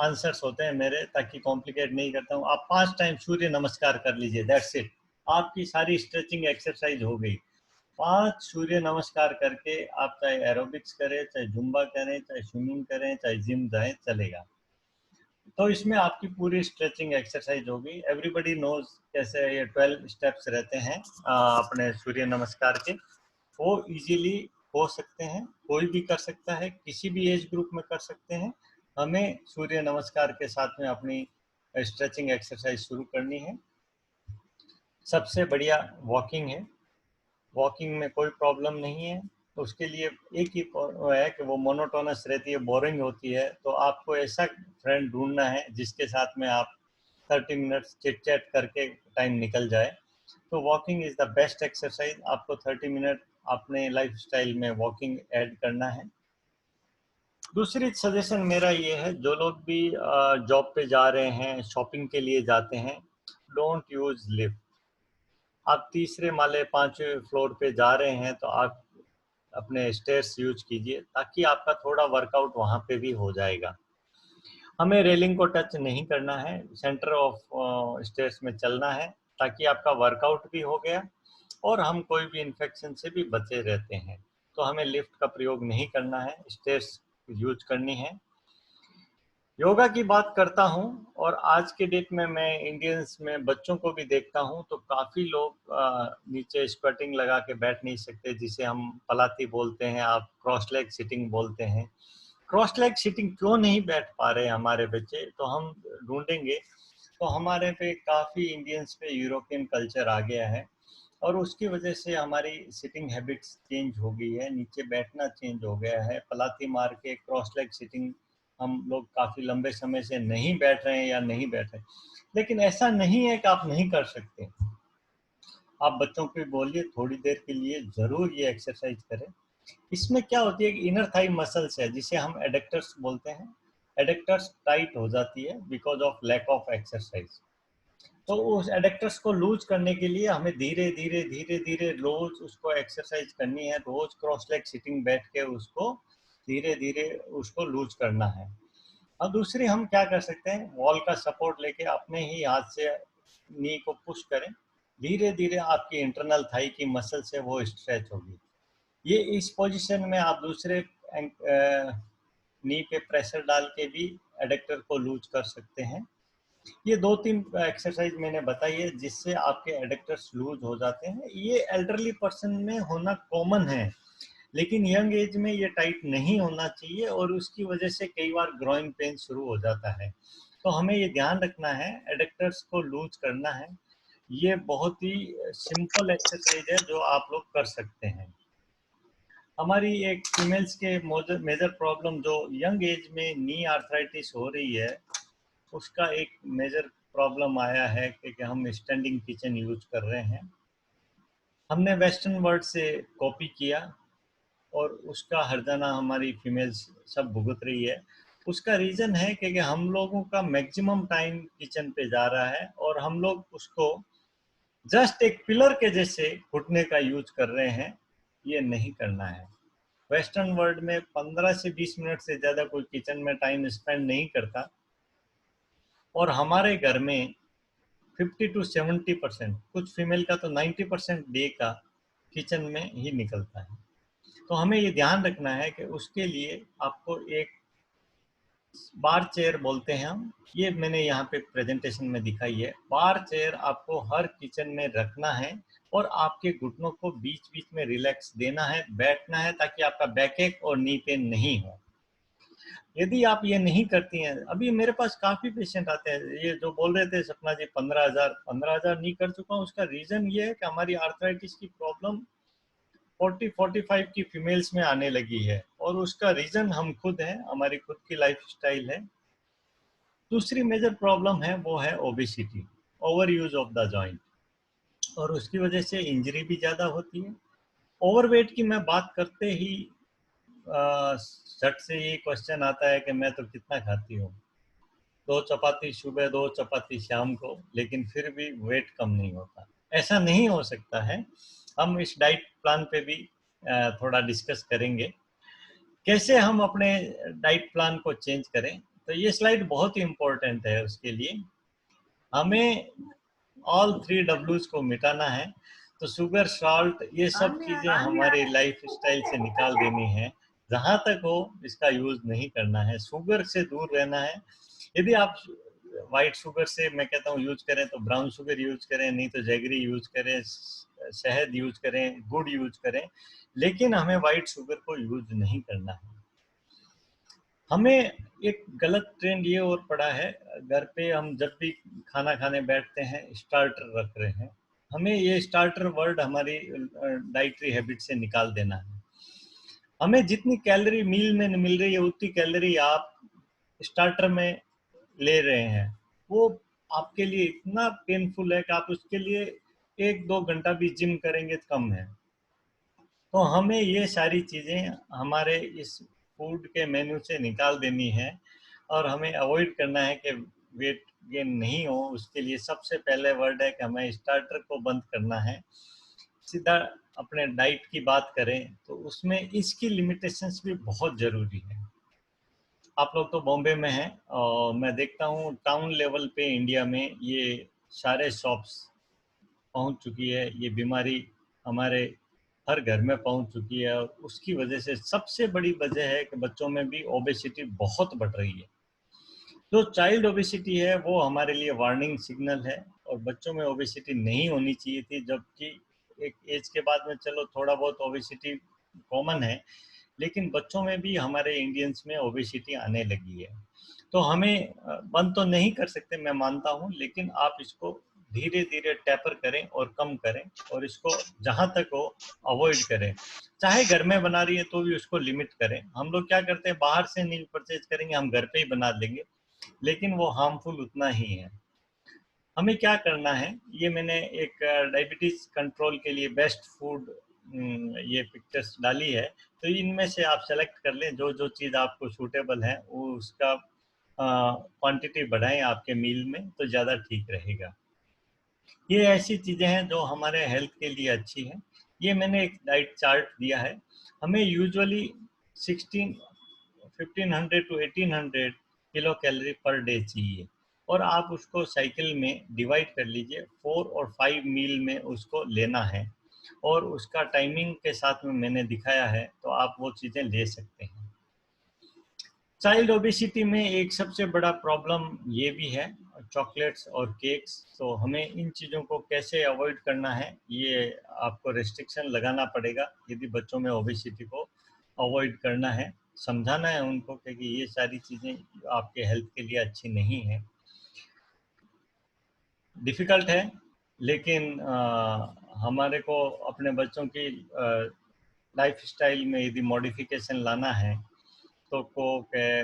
आंसर्स होते हैं मेरे, ताकि कॉम्प्लिकेट नहीं करता हूँ। आप 5 टाइम सूर्य नमस्कार कर लीजिए, दैट्स इट। आपकी सारी स्ट्रेचिंग एक्सरसाइज हो गई। 5 सूर्य नमस्कार करके आप चाहे एरोबिक्स करें, चाहे जुम्बा करें, चाहे स्विमिंग करें, चाहे जिम जाएं, चलेगा। तो इसमें आपकी पूरी स्ट्रेचिंग एक्सरसाइज होगी। एवरीबडी नोज कैसे ये 12 स्टेप्स रहते हैं अपने सूर्य नमस्कार के, वो इजीली हो सकते हैं, कोई भी कर सकता है, किसी भी एज ग्रुप में कर सकते हैं। हमें सूर्य नमस्कार के साथ में अपनी स्ट्रेचिंग एक्सरसाइज शुरू करनी है। सबसे बढ़िया वॉकिंग है, वॉकिंग में कोई प्रॉब्लम नहीं है। उसके लिए एक ही है कि वो मोनोटोनस रहती है, बोरिंग होती है। तो आपको ऐसा फ्रेंड ढूंढना है जिसके साथ में आप 30 मिनट्स चिट चैट करके टाइम निकल जाए। तो walking is the best exercise. आपको 30 मिनट अपने लाइफ स्टाइल में वॉकिंग ऐड करना है। दूसरी सजेशन मेरा ये है, जो लोग भी जॉब पे जा रहे हैं, शॉपिंग के लिए जाते हैं, डोंट यूज लिफ्ट। आप तीसरे माले 5वें फ्लोर पे जा रहे हैं तो आप अपने स्टेयर्स यूज कीजिए, ताकि आपका थोड़ा वर्कआउट वहाँ पे भी हो जाएगा। हमें रेलिंग को टच नहीं करना है, सेंटर ऑफ स्टेयर्स में चलना है, ताकि आपका वर्कआउट भी हो गया और हम कोई भी इन्फेक्शन से भी बचे रहते हैं। तो हमें लिफ्ट का प्रयोग नहीं करना है, स्टेयर्स यूज करनी है। योगा की बात करता हूँ, और आज के डेट में मैं इंडियंस में बच्चों को भी देखता हूँ, तो काफ़ी लोग नीचे स्क्वाटिंग लगा के बैठ नहीं सकते, जिसे हम पलाती बोलते हैं, आप क्रॉस लेग सिटिंग बोलते हैं। क्रॉस लेग सिटिंग क्यों नहीं बैठ पा रहे हमारे बच्चे, तो हम ढूंढेंगे तो हमारे पे काफ़ी इंडियंस पे यूरोपियन कल्चर आ गया है, और उसकी वजह से हमारी सिटिंग हैबिट्स चेंज हो गई है, नीचे बैठना चेंज हो गया है। पलाती मार के क्रॉस लेग सिटिंग हम लोग काफ़ी लंबे समय से नहीं बैठ रहे हैं या नहीं बैठ रहे। लेकिन ऐसा नहीं है कि आप नहीं कर सकते। आप बच्चों को बोलिए थोड़ी देर के लिए ज़रूर ये एक्सरसाइज करें। इसमें क्या होती है कि इनर थाई मसल्स है, जिसे हम एडेक्टर्स बोलते हैं, एडेक्टर्स टाइट हो जाती है because of lack of exercise. तो उस एडेक्टर्स को लूज करने के लिए हमें धीरे धीरे धीरे धीरे रोज उसको एक्सरसाइज करनी है। रोज क्रॉस लेग सिटिंग बैठ के उसको धीरे धीरे उसको लूज करना है। और दूसरी हम क्या कर सकते हैं, वॉल का सपोर्ट लेके अपने ही हाथ से नी को पुश करें, धीरे धीरे आपकी इंटरनल थाई की मसल से वो स्ट्रेच होगी। ये इस पोजीशन में आप दूसरे नी पे प्रेशर डाल के भी एडेक्टर को लूज कर सकते हैं। ये 2-3 एक्सरसाइज मैंने बताई है जिससे आपके एडेक्टर्स लूज हो जाते हैं। ये एल्डरली पर्सन में होना कॉमन है, लेकिन यंग एज में ये टाइट नहीं होना चाहिए और उसकी वजह से कई बार ग्रोइन पेन शुरू हो जाता है। तो हमें ये ध्यान रखना है, एडेक्टर्स को लूज करना है। ये बहुत ही सिंपल एक्सरसाइज है जो आप लोग कर सकते हैं। हमारी एक फीमेल्स के मेजर प्रॉब्लम जो यंग एज में नी आर्थराइटिस हो रही है, उसका एक मेजर प्रॉब्लम आया है कि हम स्टैंडिंग किचन यूज कर रहे हैं। हमने वेस्टर्न वर्ल्ड से कॉपी किया और उसका हर्जाना हमारी फीमेल्स सब भुगत रही है। उसका रीज़न है कि हम लोगों का मैक्सिमम टाइम किचन पे जा रहा है और हम लोग उसको जस्ट एक पिलर के जैसे घुटने का यूज कर रहे हैं। ये नहीं करना है। वेस्टर्न वर्ल्ड में 15 से 20 मिनट से ज़्यादा कोई किचन में टाइम स्पेंड नहीं करता और हमारे घर में 50 to 70%, कुछ फीमेल का तो 90% डे का किचन में ही निकलता है। तो हमें ये ध्यान रखना है कि उसके लिए आपको एक बार चेयर बोलते हैं हम, ये मैंने यहाँ पे प्रेजेंटेशन में दिखाई है। बार चेयर आपको हर किचन में रखना है और आपके घुटनों को बीच बीच में रिलैक्स देना है, बैठना है, ताकि आपका बैक एक और नी पेन नहीं हो। यदि आप ये नहीं करती हैं, अभी मेरे पास काफ़ी पेशेंट आते हैं, ये जो बोल रहे थे सपना जी 15,000 नहीं कर चुका हूँ, उसका रीज़न ये है कि हमारी आर्थराइटिस की प्रॉब्लम 40-45 की फीमेल्स में आने लगी है और उसका रीज़न हम खुद हैं, हमारी खुद की लाइफस्टाइल है। दूसरी मेजर प्रॉब्लम है वो है obesity, over use of the joint, और उसकी वजह से इंजरी भी ज़्यादा होती है। ओवरवेट की मैं बात करते ही झट से ये क्वेश्चन आता है कि मैं तो कितना खाती हूँ, 2 चपाती सुबह 2 चपाती शाम को, लेकिन फिर भी वेट कम नहीं होता। ऐसा नहीं हो सकता है। हम इस डाइट प्लान पे भी थोड़ा डिस्कस करेंगे, कैसे हम अपने डाइट प्लान को चेंज करें। तो ये स्लाइड बहुत ही इम्पोर्टेंट है। उसके लिए हमें ऑल 3 W's को मिटाना है। तो शुगर, सॉल्ट, ये सब चीज़ें हमारी लाइफ स्टाइल से निकाल देनी है। जहाँ तक हो इसका यूज़ नहीं करना है, शुगर से दूर रहना है। यदि आप वाइट शुगर से, मैं कहता हूँ, यूज करें तो ब्राउन शुगर यूज करें, नहीं तो जैगरी यूज करें, शहद यूज करें, गुड़ यूज करें, लेकिन हमें वाइट शुगर को यूज नहीं करना है। हमें एक गलत ट्रेंड ये और पड़ा है, घर पे हम जब भी खाना खाने बैठते हैं स्टार्टर रख रहे हैं। हमें ये स्टार्टर वर्ड हमारी डाइटरी हैबिट से निकाल देना है। हमें जितनी कैलोरी मील में मिल रही है उतनी कैलोरी आप स्टार्टर में ले रहे हैं, वो आपके लिए इतना पेनफुल है कि आप उसके लिए 1-2 घंटा भी जिम करेंगे तो कम है। तो हमें ये सारी चीज़ें हमारे इस फूड के मेन्यू से निकाल देनी है और हमें अवॉइड करना है कि वेट गेन नहीं हो। उसके लिए सबसे पहले वर्ड है कि हमें स्टार्टर को बंद करना है। सीधा अपने डाइट की बात करें तो उसमें इसकी लिमिटेशंस भी बहुत ज़रूरी है। आप लोग तो बॉम्बे में हैं और मैं देखता हूँ टाउन लेवल पे इंडिया में ये सारे शॉप्स पहुँच चुकी है। ये बीमारी हमारे हर घर में पहुँच चुकी है और उसकी वजह से सबसे बड़ी वजह है कि बच्चों में भी ओबेसिटी बहुत बढ़ रही है। जो चाइल्ड ओबेसिटी है वो हमारे लिए वार्निंग सिग्नल है और बच्चों में ओबेसिटी नहीं होनी चाहिए थी, जबकि एक एज के बाद में चलो थोड़ा बहुत ओबेसिटी कॉमन है, लेकिन बच्चों में भी हमारे इंडियंस में ओबेसिटी आने लगी है। तो हमें बंद तो नहीं कर सकते, मैं मानता हूँ, लेकिन आप इसको धीरे धीरे टैपर करें और कम करें और इसको जहाँ तक हो अवॉइड करें। चाहे घर में बना रही है तो भी उसको लिमिट करें। हम लोग क्या करते हैं, बाहर से नहीं परचेज करेंगे, हम घर पे ही बना लेंगे, लेकिन वो हार्मफुल उतना ही है। हमें क्या करना है, ये मैंने एक डायबिटीज कंट्रोल के लिए बेस्ट फूड ये पिक्चर्स डाली है, तो इनमें से आप सेलेक्ट कर लें जो जो चीज़ आपको सूटेबल है, वो उसका क्वांटिटी बढ़ाएं आपके मील में तो ज़्यादा ठीक रहेगा। ये ऐसी चीज़ें हैं जो हमारे हेल्थ के लिए अच्छी हैं। ये मैंने एक डाइट चार्ट दिया है। हमें usually 1500 to 1800 kilo calorie per day चाहिए। और आप उसको साइकिल में डिवाइड कर लीजिए, 4 और 5 मील में उसको लेना है, और उसका टाइमिंग के साथ में मैंने दिखाया है, तो आप वो चीज़ें ले सकते हैं। चाइल्ड ओबेसिटी में एक सबसे बड़ा प्रॉब्लम ये भी है, चॉकलेट्स और केक्स। तो हमें इन चीज़ों को कैसे अवॉइड करना है, ये आपको रेस्ट्रिक्शन लगाना पड़ेगा यदि बच्चों में ओबेसिटी को अवॉइड करना है। समझाना है उनको कि ये सारी चीज़ें आपके हेल्थ के लिए अच्छी नहीं है। डिफ़िकल्ट है, लेकिन हमारे को अपने बच्चों की लाइफस्टाइल में यदि मॉडिफिकेशन लाना है, तो कोक है,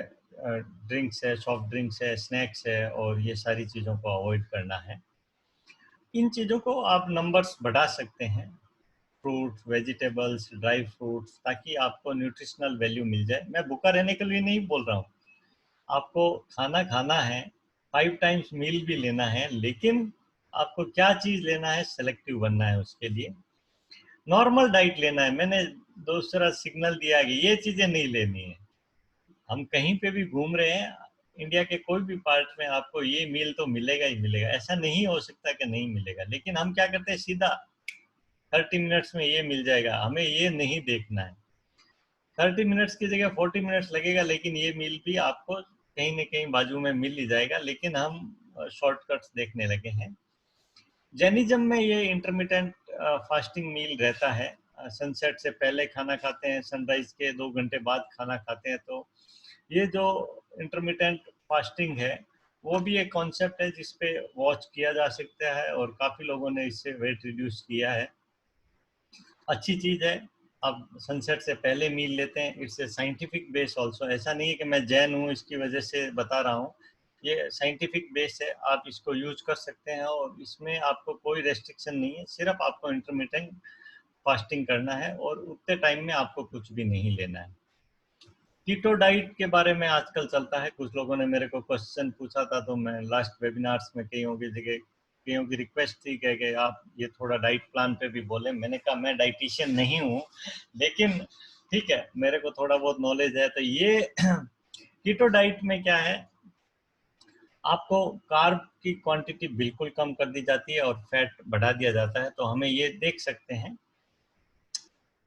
ड्रिंक्स है, सॉफ्ट ड्रिंक्स है, स्नैक्स है, और ये सारी चीज़ों को अवॉइड करना है। इन चीज़ों को आप नंबर्स बढ़ा सकते हैं, फ्रूट्स, वेजिटेबल्स, ड्राई फ्रूट्स, ताकि आपको न्यूट्रिशनल वैल्यू मिल जाए। मैं भूखा रहने के लिए नहीं बोल रहा हूँ, आपको खाना खाना है, 5 टाइम्स मील भी लेना है, लेकिन आपको क्या चीज़ लेना है, सेलेक्टिव बनना है उसके लिए। नॉर्मल डाइट लेना है, मैंने दूसरा सिग्नल दिया कि ये चीज़ें नहीं लेनी है। हम कहीं पे भी घूम रहे हैं, इंडिया के कोई भी पार्ट में आपको ये मील तो मिलेगा ही मिलेगा, ऐसा नहीं हो सकता कि नहीं मिलेगा। लेकिन हम क्या करते हैं, सीधा 30 मिनट्स में ये मिल जाएगा, हमें ये नहीं देखना है। 30 मिनट्स की जगह 40 मिनट्स लगेगा, लेकिन ये मील भी आपको कहीं न कहीं बाजू में मिल ही जाएगा, लेकिन हम शॉर्टकट्स देखने लगे हैं। जैनिज्म में ये इंटरमिटेंट फास्टिंग मील रहता है, सनसेट से पहले खाना खाते हैं, सनराइज के 2 घंटे बाद खाना खाते हैं। तो ये जो इंटरमिटेंट फास्टिंग है, वो भी एक कॉन्सेप्ट है जिस पे वॉच किया जा सकता है, और काफ़ी लोगों ने इससे वेट रिड्यूस किया है। अच्छी चीज़ है, आप सनसेट से पहले मील लेते हैं, it's a scientific base also. ऐसा नहीं है कि मैं जैन हूँ इसकी वजह से बता रहा हूँ, ये साइंटिफिक बेस है, आप इसको यूज कर सकते हैं, और इसमें आपको कोई रेस्ट्रिक्शन नहीं है, सिर्फ आपको इंटरमिटेंट फास्टिंग करना है, और उतने टाइम में आपको कुछ भी नहीं लेना है। कीटो डाइट के बारे में आजकल चलता है, कुछ लोगों ने मेरे को क्वेश्चन पूछा था, तो मैं लास्ट वेबिनार्स में कईयों की रिक्वेस्ट थी कि आप ये थोड़ा डाइट प्लान पे भी बोले। मैंने कहा मैं डाइटिशियन नहीं हूँ, लेकिन ठीक है, मेरे को थोड़ा बहुत नॉलेज है। तो ये कीटो डाइट में क्या है, आपको कार्ब की क्वांटिटी बिल्कुल कम कर दी जाती है और फैट बढ़ा दिया जाता है। तो हमें ये देख सकते हैं।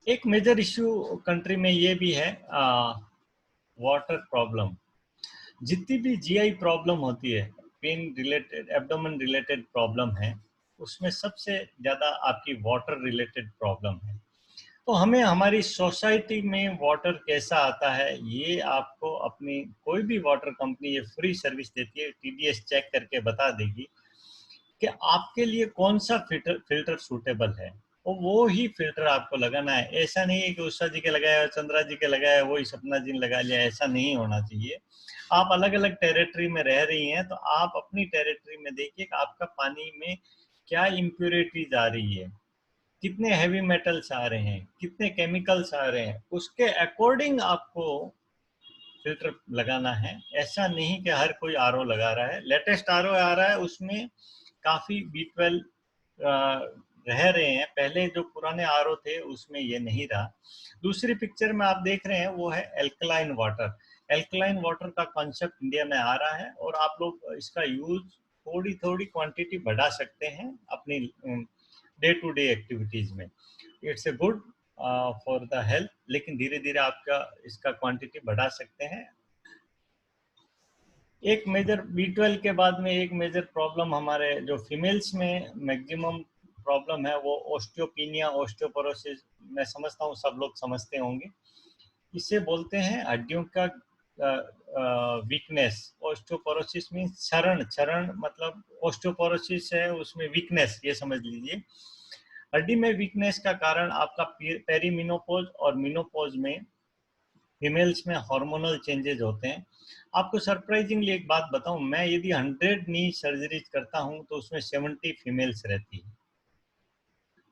एक मेजर इश्यू कंट्री में ये भी है, वाटर प्रॉब्लम। जितनी भी जीआई प्रॉब्लम होती है, pen related, abdomen related problem है, उसमें सबसे ज़्यादा आपकी वाटर रिलेटेड प्रॉब्लम है। तो हमें हमारी सोसाइटी में वाटर कैसा आता है, ये आपको अपनी कोई भी वाटर कंपनी ये फ्री सर्विस देती है, टीडीएस चेक करके बता देगी कि आपके लिए कौन सा फिल्टर सूटेबल है, और वो ही फिल्टर आपको लगाना है। ऐसा नहीं है कि उषा जी के लगाया, चंद्रा जी के लगाया, वही सपना जी ने लगा लिया, ऐसा नहीं होना चाहिए। आप अलग अलग टेरिटरी में रह रही हैं, तो आप अपनी टेरिटरी में देखिए कि आपका पानी में क्या इम्प्योरिटीज आ रही है, कितने हैवी मेटल्स आ रहे हैं, कितने केमिकल्स आ रहे हैं, उसके अकॉर्डिंग आपको फिल्टर लगाना है। ऐसा नहीं कि हर कोई आरओ लगा रहा है। लेटेस्ट आरओ आ रहा है, उसमें काफ़ी B12 रह रहे हैं, पहले जो पुराने आरओ थे उसमें ये नहीं रहा। दूसरी पिक्चर में आप देख रहे हैं वो है एल्कलाइन वाटर। एल्कलाइन वाटर का कॉन्सेप्ट इंडिया में आ रहा है, और आप लोग इसका यूज थोड़ी थोड़ी क्वांटिटी बढ़ा सकते हैं अपनी डे टू डे एक्टिविटीज़ में। It's a good for the health, लेकिन धीरे धीरे आपका इसका क्वांटिटी बढ़ा सकते हैं। एक मेजर B12 के बाद में एक मेजर प्रॉब्लम हमारे जो फीमेल्स में मैक्सिमम प्रॉब्लम है, वो ओस्टियोपिनिया, ओस्टियोपोरोसिस। मैं समझता हूँ सब लोग समझते होंगे। इसे बोलते हैं हड्डियों का वीकनेस। ओस्टियोपोरोसिस मीन्स क्षरण, क्षरण मतलब ओस्टियोपोरोसिस है, उसमें वीकनेस, ये समझ लीजिए। हड्डी में वीकनेस का कारण आपका पेरीमिनोपोज और मिनोपोज में फीमेल्स में हार्मोनल चेंजेस होते हैं। आपको सरप्राइजिंगली एक बात बताऊं, मैं यदि 100 नी सर्जरीज करता हूं तो उसमें 70 फीमेल्स रहती है,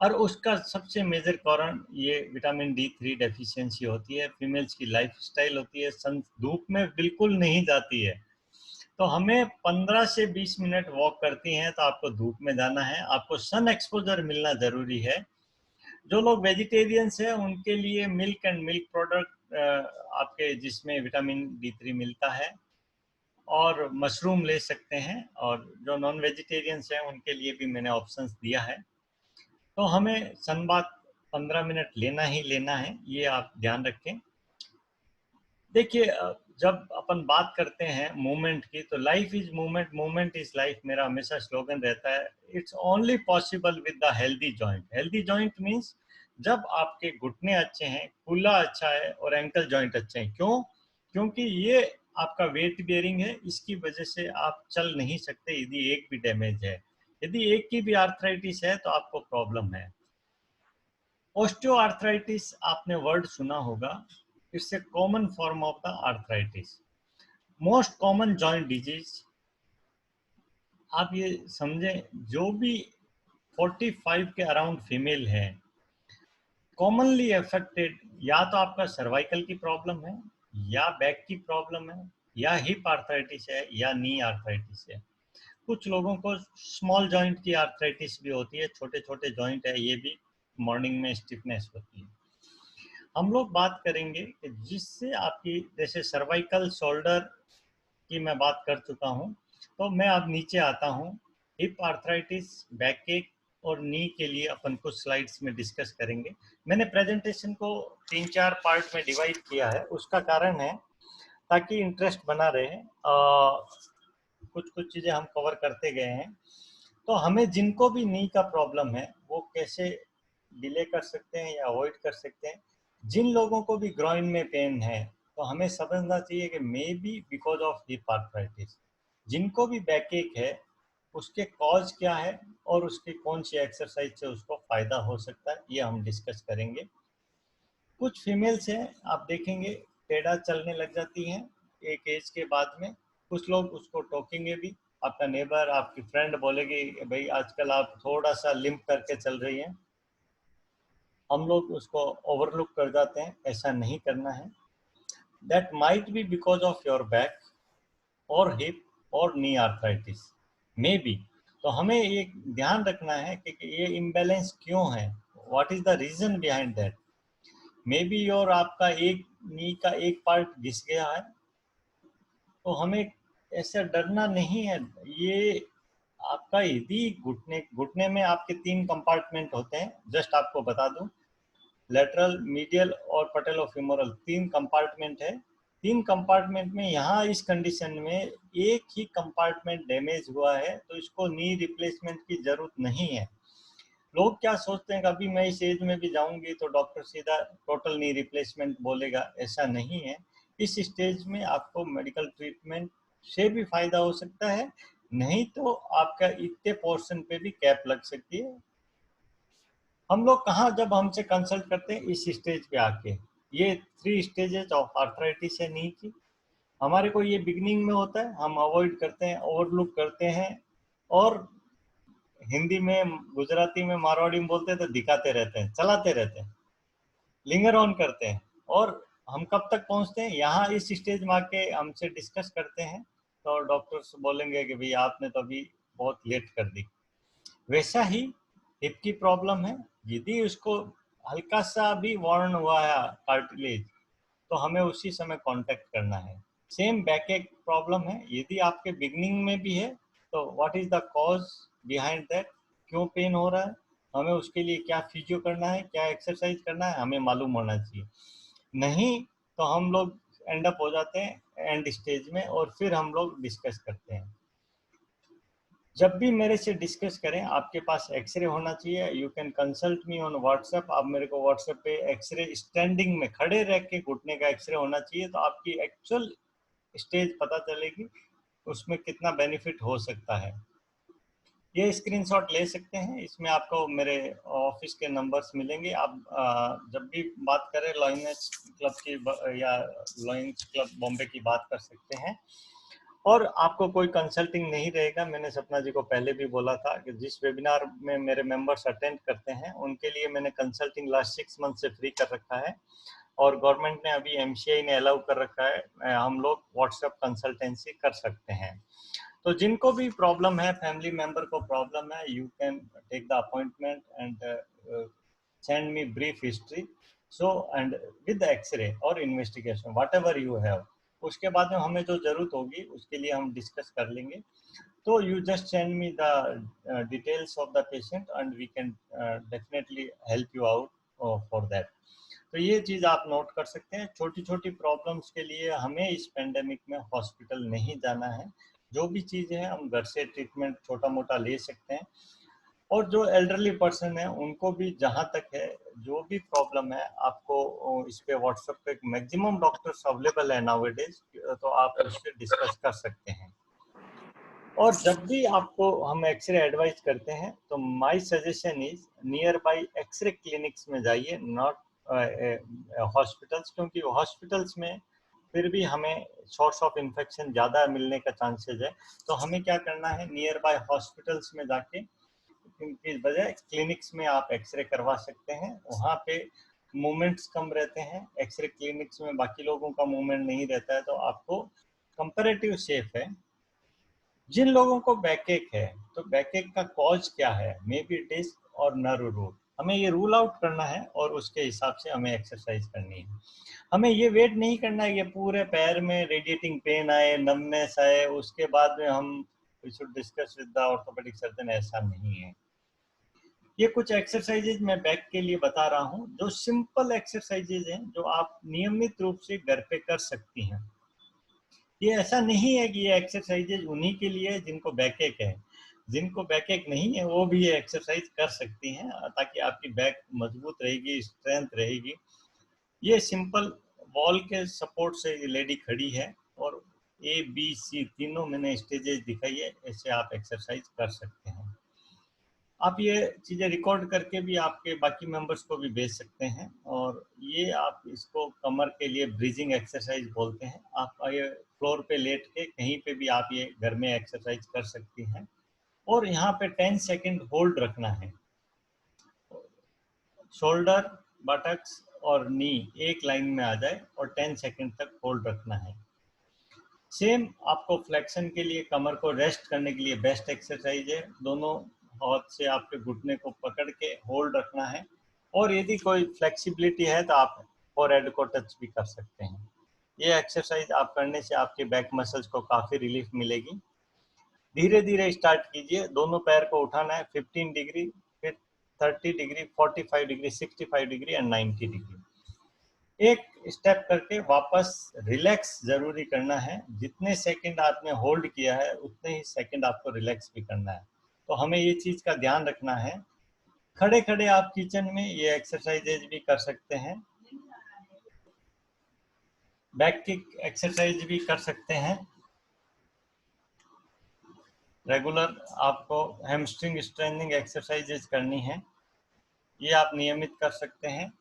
और उसका सबसे मेजर कारण ये विटामिन D3 डेफिशिएंसी होती है। फीमेल्स की लाइफस्टाइल होती है, सन धूप में बिल्कुल नहीं जाती है। तो हमें 15 से 20 मिनट वॉक करती हैं, तो आपको धूप में जाना है, आपको सन एक्सपोजर मिलना जरूरी है। जो लोग वेजिटेरियंस हैं उनके लिए मिल्क एंड मिल्क प्रोडक्ट आपके, जिसमें विटामिन D3 मिलता है, और मशरूम ले सकते हैं, और जो नॉन वेजिटेरियंस हैं उनके लिए भी मैंने ऑप्शंस दिया है। तो हमें सनबाथ 15 मिनट लेना ही लेना है, ये आप ध्यान रखें। देखिए, जब अपन बात करते हैं मूवमेंट की, तो life is movement, movement is life, मेरा हमेशा स्लोगन रहता है। It's only possible with the healthy joint. Healthy joint means जब आपके घुटने अच्छे हैं, कुल्ला अच्छा है और एंकल जॉइंट अच्छे हैं। क्यों? क्योंकि ये आपका वेट बेयरिंग है, इसकी वजह से आप चल नहीं सकते यदि एक भी डैमेज है। यदि एक की भी आर्थराइटिस है तो आपको प्रॉब्लम है। ऑस्टियोआर्थराइटिस आपने वर्ड सुना होगा, it's a common form of the arthritis, most common joint disease. आप ये समझें, जो भी 45 के अराउंड फीमेल है कॉमनली अफेक्टेड, या तो आपका सर्वाइकल की प्रॉब्लम है, या बैक की प्रॉब्लम है, या हिप आर्थराइटिस है, या नी आर्थराइटिस है। कुछ लोगों को स्मॉल जॉइंट की आर्थराइटिस भी होती है, छोटे छोटे जॉइंट है, ये भी मॉर्निंग में स्टिफनेस होती है। हम लोग बात करेंगे कि जिससे आपकी, जैसे सर्वाइकल, शोल्डर की मैं बात कर चुका हूँ, तो मैं अब नीचे आता हूँ। हिप आर्थराइटिस, बैक एक और नी के लिए अपन कुछ स्लाइड्स में डिस्कस करेंगे। मैंने प्रेजेंटेशन को 3-4 पार्ट में डिवाइड किया है, उसका कारण है ताकि इंटरेस्ट बना रहे। कुछ कुछ चीज़ें हम कवर करते गए हैं। तो हमें जिनको भी नी का प्रॉब्लम है वो कैसे डिले कर सकते हैं या अवॉइड कर सकते हैं। जिन लोगों को भी ग्रॉइन में पेन है तो हमें समझना चाहिए कि may be because of hip arthritis. जिनको भी बैक एक है उसके कॉज क्या है और उसकी कौन सी एक्सरसाइज से उसको फायदा हो सकता है, ये हम डिस्कस करेंगे। कुछ फीमेल्स हैं, आप देखेंगे टेढ़ा चलने लग जाती हैं एक एज के बाद में। कुछ लोग उसको टोकेंगे भी, आपका नेबर, आपकी फ्रेंड बोलेगी भाई आजकल आप थोड़ा सा लिम्प करके चल रही हैं। हम लोग उसको ओवरलुक कर जाते हैं, ऐसा नहीं करना है। That might be because of your back और हिप और नी आर्थराइटिस, मे बी। तो हमें ये ध्यान रखना है कि ये इम्बैलेंस क्यों है, what is the reason behind that. Maybe और आपका एक नी का एक पार्ट घिस गया है, तो हमें ऐसा डरना नहीं है। ये आपका यदि घुटने में आपके 3 कंपार्टमेंट होते हैं, जस्ट आपको बता दूं, लेटरल, मीडियल और पटेलोफीमोरल 3 कंपार्टमेंट है। 3 कंपार्टमेंट में यहाँ इस कंडीशन में एक ही कंपार्टमेंट डैमेज हुआ है तो इसको नी रिप्लेसमेंट की जरूरत नहीं है। लोग क्या सोचते हैं कि अभी मैं इस एज में भी जाऊंगी तो डॉक्टर सीधा टोटल नी रिप्लेसमेंट बोलेगा, ऐसा नहीं है। इस स्टेज में आपको मेडिकल ट्रीटमेंट से भी फायदा हो सकता है, नहीं तो आपका इतने पोर्शन पे भी कैप लग सकती है। हम लोग कहाँ जब हमसे कंसल्ट करते हैं, इस स्टेज पे आके। ये 3 स्टेजेस ऑफ आर्थराइटिस है नी की। हमारे को ये बिगनिंग में होता है, हम अवॉइड करते हैं, ओवरलुक करते हैं, और हिंदी में, गुजराती में, मारवाड़ी में बोलते हैं तो दिखाते रहते हैं, चलाते रहते हैं, लिंगर ऑन करते हैं। और हम कब तक पहुंचते हैं, यहाँ इस स्टेज में आके हमसे डिस्कस करते हैं तो डॉक्टर्स बोलेंगे कि भाई आपने तो अभी बहुत लेट कर दी। वैसा ही हिप की प्रॉब्लम है, यदि उसको हल्का सा भी वॉर्न हुआ है कार्टिलेज तो हमें उसी समय कांटेक्ट करना है। सेम बैक एक प्रॉब्लम है, यदि आपके बिगनिंग में भी है तो what is the cause behind that, क्यों पेन हो रहा है, हमें उसके लिए क्या फिजियो करना है, क्या एक्सरसाइज करना है, हमें मालूम होना चाहिए। नहीं तो हम लोग एंड अप हो जाते हैं एंड स्टेज में और फिर हम लोग डिस्कस करते हैं। जब भी मेरे से डिस्कस करें आपके पास एक्सरे होना चाहिए। You can consult me on WhatsApp. आप मेरे को व्हाट्सएप पे एक्सरे, स्टैंडिंग में खड़े रह के घुटने का एक्सरे होना चाहिए, तो आपकी एक्चुअल स्टेज पता चलेगी, उसमें कितना बेनिफिट हो सकता है। ये स्क्रीनशॉट ले सकते हैं, इसमें आपको मेरे ऑफिस के नंबर्स मिलेंगे। आप जब भी बात करें लॉयनेस क्लब की या लॉयंस क्लब बॉम्बे की बात कर सकते हैं। और आपको कोई कंसल्टिंग नहीं रहेगा। मैंने सपना जी को पहले भी बोला था कि जिस वेबिनार में मेरे मेंबर्स अटेंड करते हैं उनके लिए मैंने कंसल्टिंग लास्ट 6 मंथ से फ्री कर रखा है, और गवर्नमेंट ने अभी MCI ने अलाउ कर रखा है, हम लोग व्हाट्सएप कंसल्टेंसी कर सकते हैं। तो जिनको भी प्रॉब्लम है, फैमिली मेंबर को प्रॉब्लम है, you can take the appointment and send me brief history, so and with x-ray और इन्वेस्टिगेशन व्हाटएवर यू हैव। उसके बाद में हमें जो जरूरत होगी उसके लिए हम डिस्कस कर लेंगे। तो you just send me the details of the patient and we can definitely help you out for that. तो ये चीज़ आप नोट कर सकते हैं। छोटी छोटी प्रॉब्लम्स के लिए हमें इस पेंडेमिक में हॉस्पिटल नहीं जाना है। जो भी चीज़ है हम घर से ट्रीटमेंट छोटा मोटा ले सकते हैं। और जो एल्डरली पर्सन है उनको भी जहाँ तक है जो भी प्रॉब्लम है आपको इस पे व्हाट्सएप पे मैक्सिमम डॉक्टर्स अवेलेबल है नाउअडेज, तो आप उससे डिस्कस कर सकते हैं। और जब भी आपको हम एक्सरे एडवाइस करते हैं तो my suggestion is nearby x-ray clinics में जाइए, नॉट हॉस्पिटल्स, क्योंकि हॉस्पिटल्स में फिर भी हमें सोर्स ऑफ इन्फेक्शन ज़्यादा मिलने का चांसेस है। तो हमें क्या करना है, नियर बाय हॉस्पिटल्स में जाके इनकी बजाय क्लिनिक्स में आप एक्सरे करवा सकते हैं। वहाँ पे मूवमेंट्स कम रहते हैं, एक्सरे क्लिनिक्स में बाकी लोगों का मूवमेंट नहीं रहता है, तो आपको कंपैरेटिव सेफ है। जिन लोगों को बैकएक है तो बैकएक का कॉज क्या है, मे बी डिस्क और नर्व रूट, हमें ये रूल आउट करना है और उसके हिसाब से हमें एक्सरसाइज करनी है। हमें ये वेट नहीं करना है कि पूरे पैर में रेडिएटिंग पेन आए, नमनेस आए, उसके बाद में हम we should discuss with the orthopaedic surgeon. ऐसा नहीं है। ये कुछ एक्सरसाइजेज मैं बैक के लिए बता रहा हूँ जो सिंपल एक्सरसाइजेज हैं जो आप नियमित रूप से घर पे कर सकती हैं। ये ऐसा नहीं है कि ये एक्सरसाइजेज उन्हीं के लिए जिनको बैकएक है। जिनको बैकएक नहीं है वो भी ये एक्सरसाइज कर सकती हैं ताकि आपकी बैक मजबूत रहेगी, स्ट्रेंथ रहेगी। ये सिंपल वॉल के सपोर्ट से ये लेडी खड़ी है और ABC तीनों मैंने स्टेजेस दिखाई है, ऐसे आप एक्सरसाइज कर सकते हैं। आप ये चीज़ें रिकॉर्ड करके भी आपके बाकी मेंबर्स को भी भेज सकते हैं। और ये आप इसको कमर के लिए ब्रीजिंग एक्सरसाइज बोलते हैं। आप ये फ्लोर पे लेट के कहीं पे भी आप ये घर में एक्सरसाइज कर सकती हैं। और यहाँ पे 10 सेकंड होल्ड रखना है। शोल्डर, बटक्स और नी एक लाइन में आ जाए और 10 सेकंड तक होल्ड रखना है। सेम आपको फ्लेक्शन के लिए कमर को रेस्ट करने के लिए बेस्ट एक्सरसाइज है। दोनों हाथ से आपके घुटने को पकड़ के होल्ड रखना है और यदि कोई फ्लेक्सिबिलिटी है तो आप फोरहेड को टच भी कर सकते हैं। ये एक्सरसाइज आप करने से आपके बैक मसल्स को काफ़ी रिलीफ मिलेगी। धीरे धीरे स्टार्ट कीजिए। दोनों पैर को उठाना है 15 डिग्री, फिर 30 degree, 45 degree, 65 degree and 90 degree. एक स्टेप करके वापस रिलैक्स जरूरी करना है। जितने सेकंड आपने होल्ड किया है उतने ही सेकंड आपको रिलैक्स भी करना है। तो हमें ये चीज़ का ध्यान रखना है। खड़े खड़े आप किचन में ये एक्सरसाइजेज भी कर सकते हैं, बैक किक एक्सरसाइज भी कर सकते हैं। रेगुलर आपको हैमस्ट्रिंग स्ट्रेंथनिंग एक्सरसाइजेज करनी है, ये आप नियमित कर सकते हैं।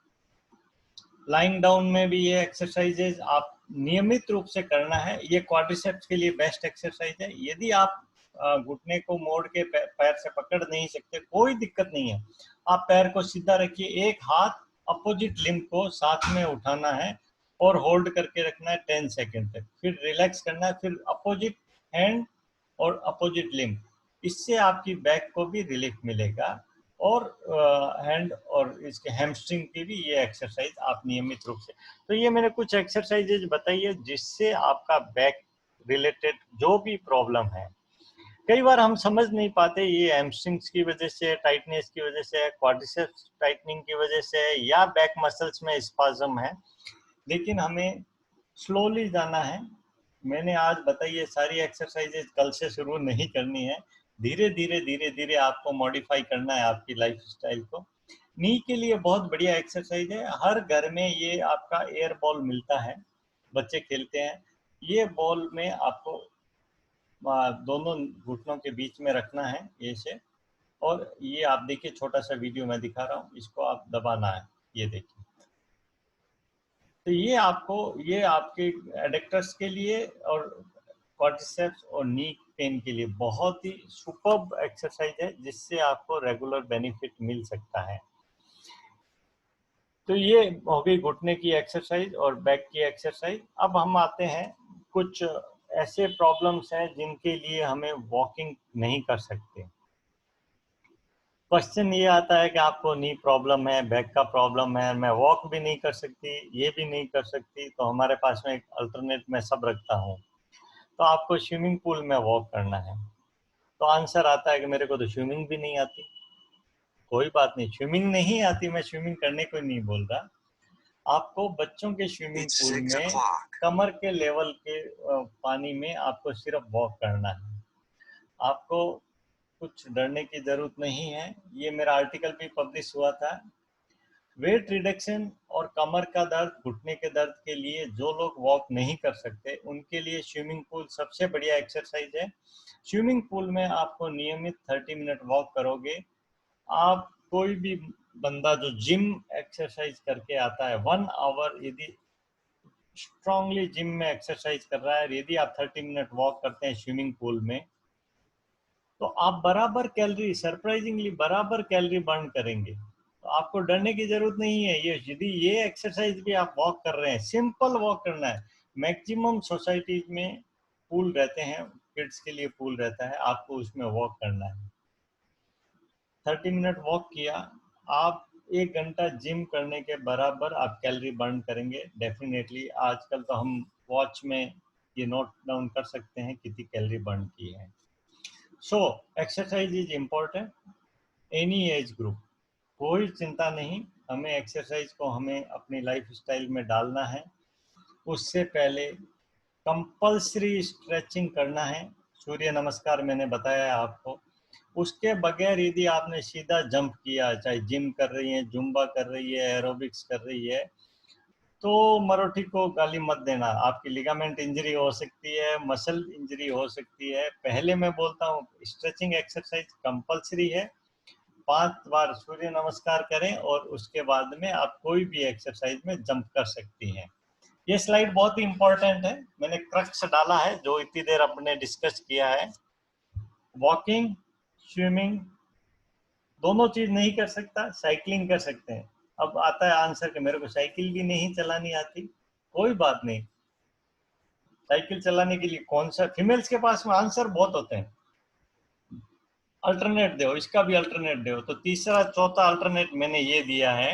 लाइंग डाउन में भी ये एक्सरसाइजेज आप नियमित रूप से करना है। ये क्वाड्रिसेप्स के लिए बेस्ट एक्सरसाइज है। यदि आप घुटने को मोड़ के पैर से पकड़ नहीं सकते, कोई दिक्कत नहीं है। आप पैर को सीधा रखिए, एक हाथ अपोजिट लिम्ब को साथ में उठाना है और होल्ड करके रखना है 10 सेकंड तक, फिर रिलैक्स करना है, फिर अपोजिट हैंड और अपोजिट लिम्ब। इससे आपकी बैक को भी रिलीफ मिलेगा और हैंड और इसके हैमस्ट्रिंग की भी ये एक्सरसाइज आप नियमित रूप से। तो ये मैंने कुछ एक्सरसाइजेज बताई है जिससे आपका बैक रिलेटेड जो भी प्रॉब्लम है, कई बार हम समझ नहीं पाते ये हैमस्ट्रिंग्स की वजह से, टाइटनेस की वजह से, क्वाड्रिसेप्स टाइटनिंग की वजह से या बैक मसल्स में स्पाज्म है, लेकिन हमें स्लोली जाना है। मैंने आज बताई ये सारी एक्सरसाइजेज कल से शुरू नहीं करनी है, धीरे धीरे आपको मॉडिफाई करना है आपकी लाइफ स्टाइल को। नी के लिए बहुत बढ़िया एक्सरसाइज है। हर घर में ये आपका एयर बॉल मिलता है, बच्चे खेलते हैं। ये बॉल में आपको दोनों घुटनों के बीच में रखना है ऐसे, और ये आप देखिए छोटा सा वीडियो मैं दिखा रहा हूँ, इसको आप दबाना है, ये देखिए। तो ये आपके एडेक्टर्स के लिए और क्वाड्रिसेप्स और नी पेन के लिए बहुत ही सुपर्ब एक्सरसाइज है जिससे आपको रेगुलर बेनिफिट मिल सकता है। तो ये हो गई घुटने की एक्सरसाइज और बैक की एक्सरसाइज। अब हम आते हैं कुछ ऐसे प्रॉब्लम्स हैं जिनके लिए हमें वॉकिंग नहीं कर सकते। क्वेश्चन ये आता है कि आपको नी प्रॉब्लम है, बैक का प्रॉब्लम है, मैं वॉक भी नहीं कर सकती, ये भी नहीं कर सकती, तो हमारे पास में एक अल्टरनेट मैं सब रखता हूँ, तो आपको स्विमिंग पूल में वॉक करना है। तो आंसर आता है कि मेरे को तो स्विमिंग भी नहीं आती। कोई बात नहीं, स्विमिंग नहीं आती, मैं स्विमिंग करने को नहीं बोल रहा। आपको बच्चों के स्विमिंग पूल में कमर के लेवल के पानी में आपको सिर्फ वॉक करना है। आपको कुछ डरने की जरूरत नहीं है। ये मेरा आर्टिकल भी पब्लिश हुआ था। वेट रिडक्शन और कमर का दर्द, घुटने के दर्द के लिए जो लोग वॉक नहीं कर सकते उनके लिए स्विमिंग पूल सबसे बढ़िया एक्सरसाइज है। स्विमिंग पूल में आपको नियमित 30 मिनट वॉक करोगे। आप कोई भी बंदा जो जिम एक्सरसाइज करके आता है 1 आवर यदि स्ट्रांगली जिम में एक्सरसाइज कर रहा है, यदि आप 30 मिनट वॉक करते हैं स्विमिंग पूल में, तो आप बराबर कैलोरी, सरप्राइजिंगली बराबर कैलोरी बर्न करेंगे। तो आपको डरने की जरूरत नहीं है। ये यदि ये एक्सरसाइज भी आप वॉक कर रहे हैं, सिंपल वॉक करना है। मैक्सिमम सोसाइटीज में पूल रहते हैं, किड्स के लिए पूल रहता है, आपको उसमें वॉक करना है। 30 मिनट वॉक किया, आप 1 घंटा जिम करने के बराबर आप कैलोरी बर्न करेंगे डेफिनेटली। आजकल तो हम वॉच में ये नोट डाउन कर सकते हैं कितनी कैलोरी बर्न की है। So exercise is important, any age group, कोई चिंता नहीं। हमें एक्सरसाइज को हमें अपनी लाइफ स्टाइल में डालना है। उससे पहले कंपल्सरी स्ट्रेचिंग करना है। सूर्य नमस्कार मैंने बताया आपको। उसके बगैर यदि आपने सीधा जंप किया, चाहे जिम कर रही है, जुम्बा कर रही है, एरोबिक्स कर रही है, तो मरोठी को गाली मत देना। आपकी लिगामेंट इंजरी हो सकती है, मसल इंजरी हो सकती है। पहले मैं बोलता हूँ स्ट्रेचिंग एक्सरसाइज कंपलसरी है। 5 बार सूर्य नमस्कार करें और उसके बाद में आप कोई भी एक्सरसाइज में जंप कर सकती हैं। ये स्लाइड बहुत ही इंपॉर्टेंट है, मैंने क्रक्स डाला है जो इतनी देर अपने डिस्कस किया है। वॉकिंग, स्विमिंग दोनों चीज नहीं कर सकता, साइकिलिंग कर सकते हैं। अब आता है आंसर कि मेरे को साइकिल भी नहीं चलानी आती। कोई बात नहीं, साइकिल चलाने के लिए कौन सा, फीमेल्स के पास में आंसर बहुत होते हैं। अल्टरनेट दो, इसका भी अल्टरनेट दो। तो तीसरा चौथा अल्टरनेट मैंने ये दिया है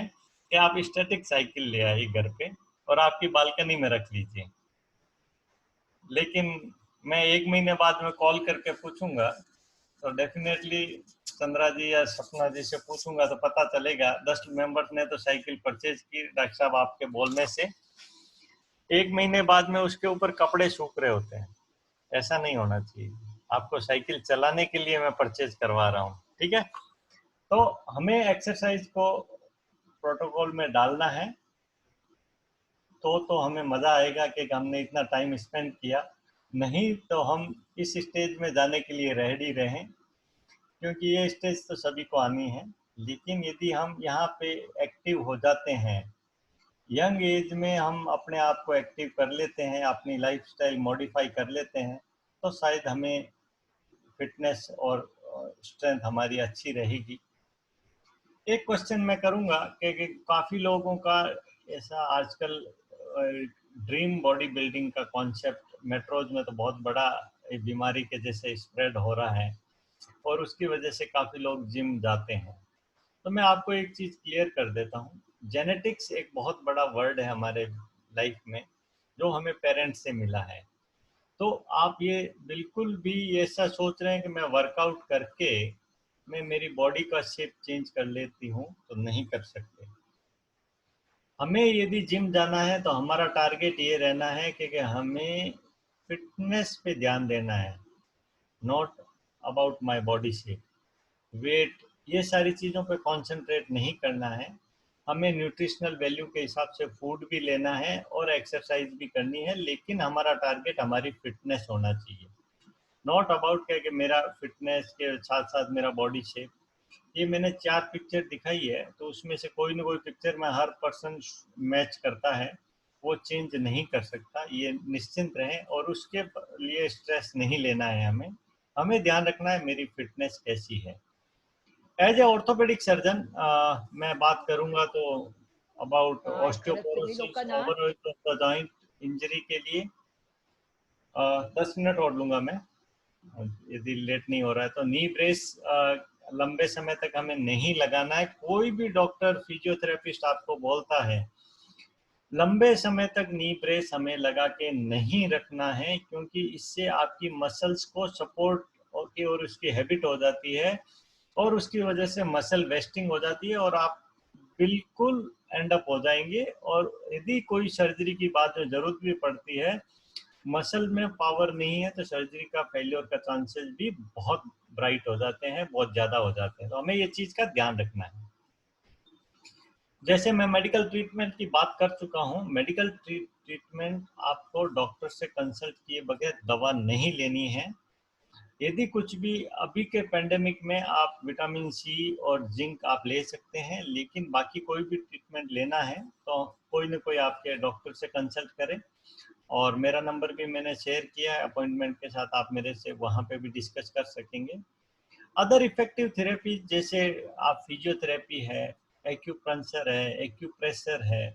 कि आप स्टैटिक साइकिल ले आइए घर पे और आपकी बालकनी में रख लीजिए। लेकिन मैं 1 महीने बाद में कॉल करके पूछूंगा, तो डेफिनेटली चंद्रा जी या सपना जी से पूछूंगा तो पता चलेगा 10 मेंबर्स ने तो साइकिल परचेज की डॉक्टर साहब आपके बोलने से। 1 महीने बाद में उसके ऊपर कपड़े सूख रहे होते हैं। ऐसा नहीं होना चाहिए। आपको साइकिल चलाने के लिए मैं परचेज करवा रहा हूँ, ठीक है। तो हमें एक्सरसाइज को प्रोटोकॉल में डालना है, तो हमें मजा आएगा कि हमने इतना टाइम स्पेंड किया। नहीं तो हम इस स्टेज में जाने के लिए रेडी रहें, क्योंकि ये स्टेज तो सभी को आनी है। लेकिन यदि हम यहाँ पे एक्टिव हो जाते हैं, यंग एज में हम अपने आप को एक्टिव कर लेते हैं, अपनी लाइफस्टाइल मॉडिफाई कर लेते हैं, तो शायद हमें फिटनेस और स्ट्रेंथ हमारी अच्छी रहेगी। एक क्वेश्चन मैं करूंगा कि काफ़ी लोगों का ऐसा आजकल ड्रीम बॉडी बिल्डिंग का कॉन्सेप्ट मेट्रोज में तो बहुत बड़ा एक बीमारी के जैसे स्प्रेड हो रहा है और उसकी वजह से काफ़ी लोग जिम जाते हैं। तो मैं आपको एक चीज़ क्लियर कर देता हूँ। जेनेटिक्स एक बहुत बड़ा वर्ड है हमारे लाइफ में, जो हमें पेरेंट्स से मिला है। तो आप ये बिल्कुल भी ऐसा सोच रहे हैं कि मैं वर्कआउट करके मैं मेरी बॉडी का शेप चेंज कर लेती हूँ, तो नहीं कर सकते। हमें यदि जिम जाना है तो हमारा टारगेट ये रहना है कि हमें फिटनेस पे ध्यान देना है, not about my body shape, weight, ये सारी चीज़ों पे कंसंट्रेट नहीं करना है। हमें न्यूट्रिशनल वैल्यू के हिसाब से फूड भी लेना है और एक्सरसाइज भी करनी है, लेकिन हमारा टारगेट हमारी फिटनेस होना चाहिए, नॉट अबाउट क्या कि मेरा फिटनेस के साथ साथ मेरा बॉडी शेप। ये मैंने 4 पिक्चर दिखाई है, तो उसमें से कोई ना कोई पिक्चर में हर पर्सन मैच करता है, वो चेंज नहीं कर सकता। ये निश्चिंत रहें और उसके लिए स्ट्रेस नहीं लेना है। हमें ध्यान रखना है मेरी फिटनेस कैसी है। एज ए ऑर्थोपेडिक सर्जन मैं बात करूंगा तो about osteoporosis, overweight of the joint injury के लिए 10 मिनट और लूंगा मैं, यदि लेट नहीं हो रहा है तो। नी ब्रेस लंबे समय तक हमें नहीं लगाना है। कोई भी डॉक्टर फिजियोथेरेपिस्ट आपको बोलता है लंबे समय तक नी ब्रेस हमें लगा के नहीं रखना है, क्योंकि इससे आपकी मसल्स को सपोर्ट और उसकी हैबिट हो जाती है और उसकी वजह से मसल वेस्टिंग हो जाती है और आप बिल्कुल एंड अप हो जाएंगे। और यदि कोई सर्जरी की बात में जरूरत भी पड़ती है, मसल में पावर नहीं है, तो सर्जरी का फेलियर का चांसेस भी बहुत ब्राइट हो जाते हैं, बहुत ज़्यादा हो जाते हैं। तो हमें ये चीज़ का ध्यान रखना है। जैसे मैं मेडिकल ट्रीटमेंट की बात कर चुका हूँ, मेडिकल ट्रीटमेंट आपको डॉक्टर से कंसल्ट किए बगैर दवा नहीं लेनी है। यदि कुछ भी अभी के पेंडेमिक में आप विटामिन सी और जिंक आप ले सकते हैं, लेकिन बाकी कोई भी ट्रीटमेंट लेना है तो कोई ना कोई आपके डॉक्टर से कंसल्ट करें। और मेरा नंबर भी मैंने शेयर किया है, अपॉइंटमेंट के साथ आप मेरे से वहाँ पे भी डिस्कस कर सकेंगे। अदर इफेक्टिव थेरेपी जैसे आप फिजियोथेरेपी है, एक्यूप्रेशर है, एक्यूप्रेशर है,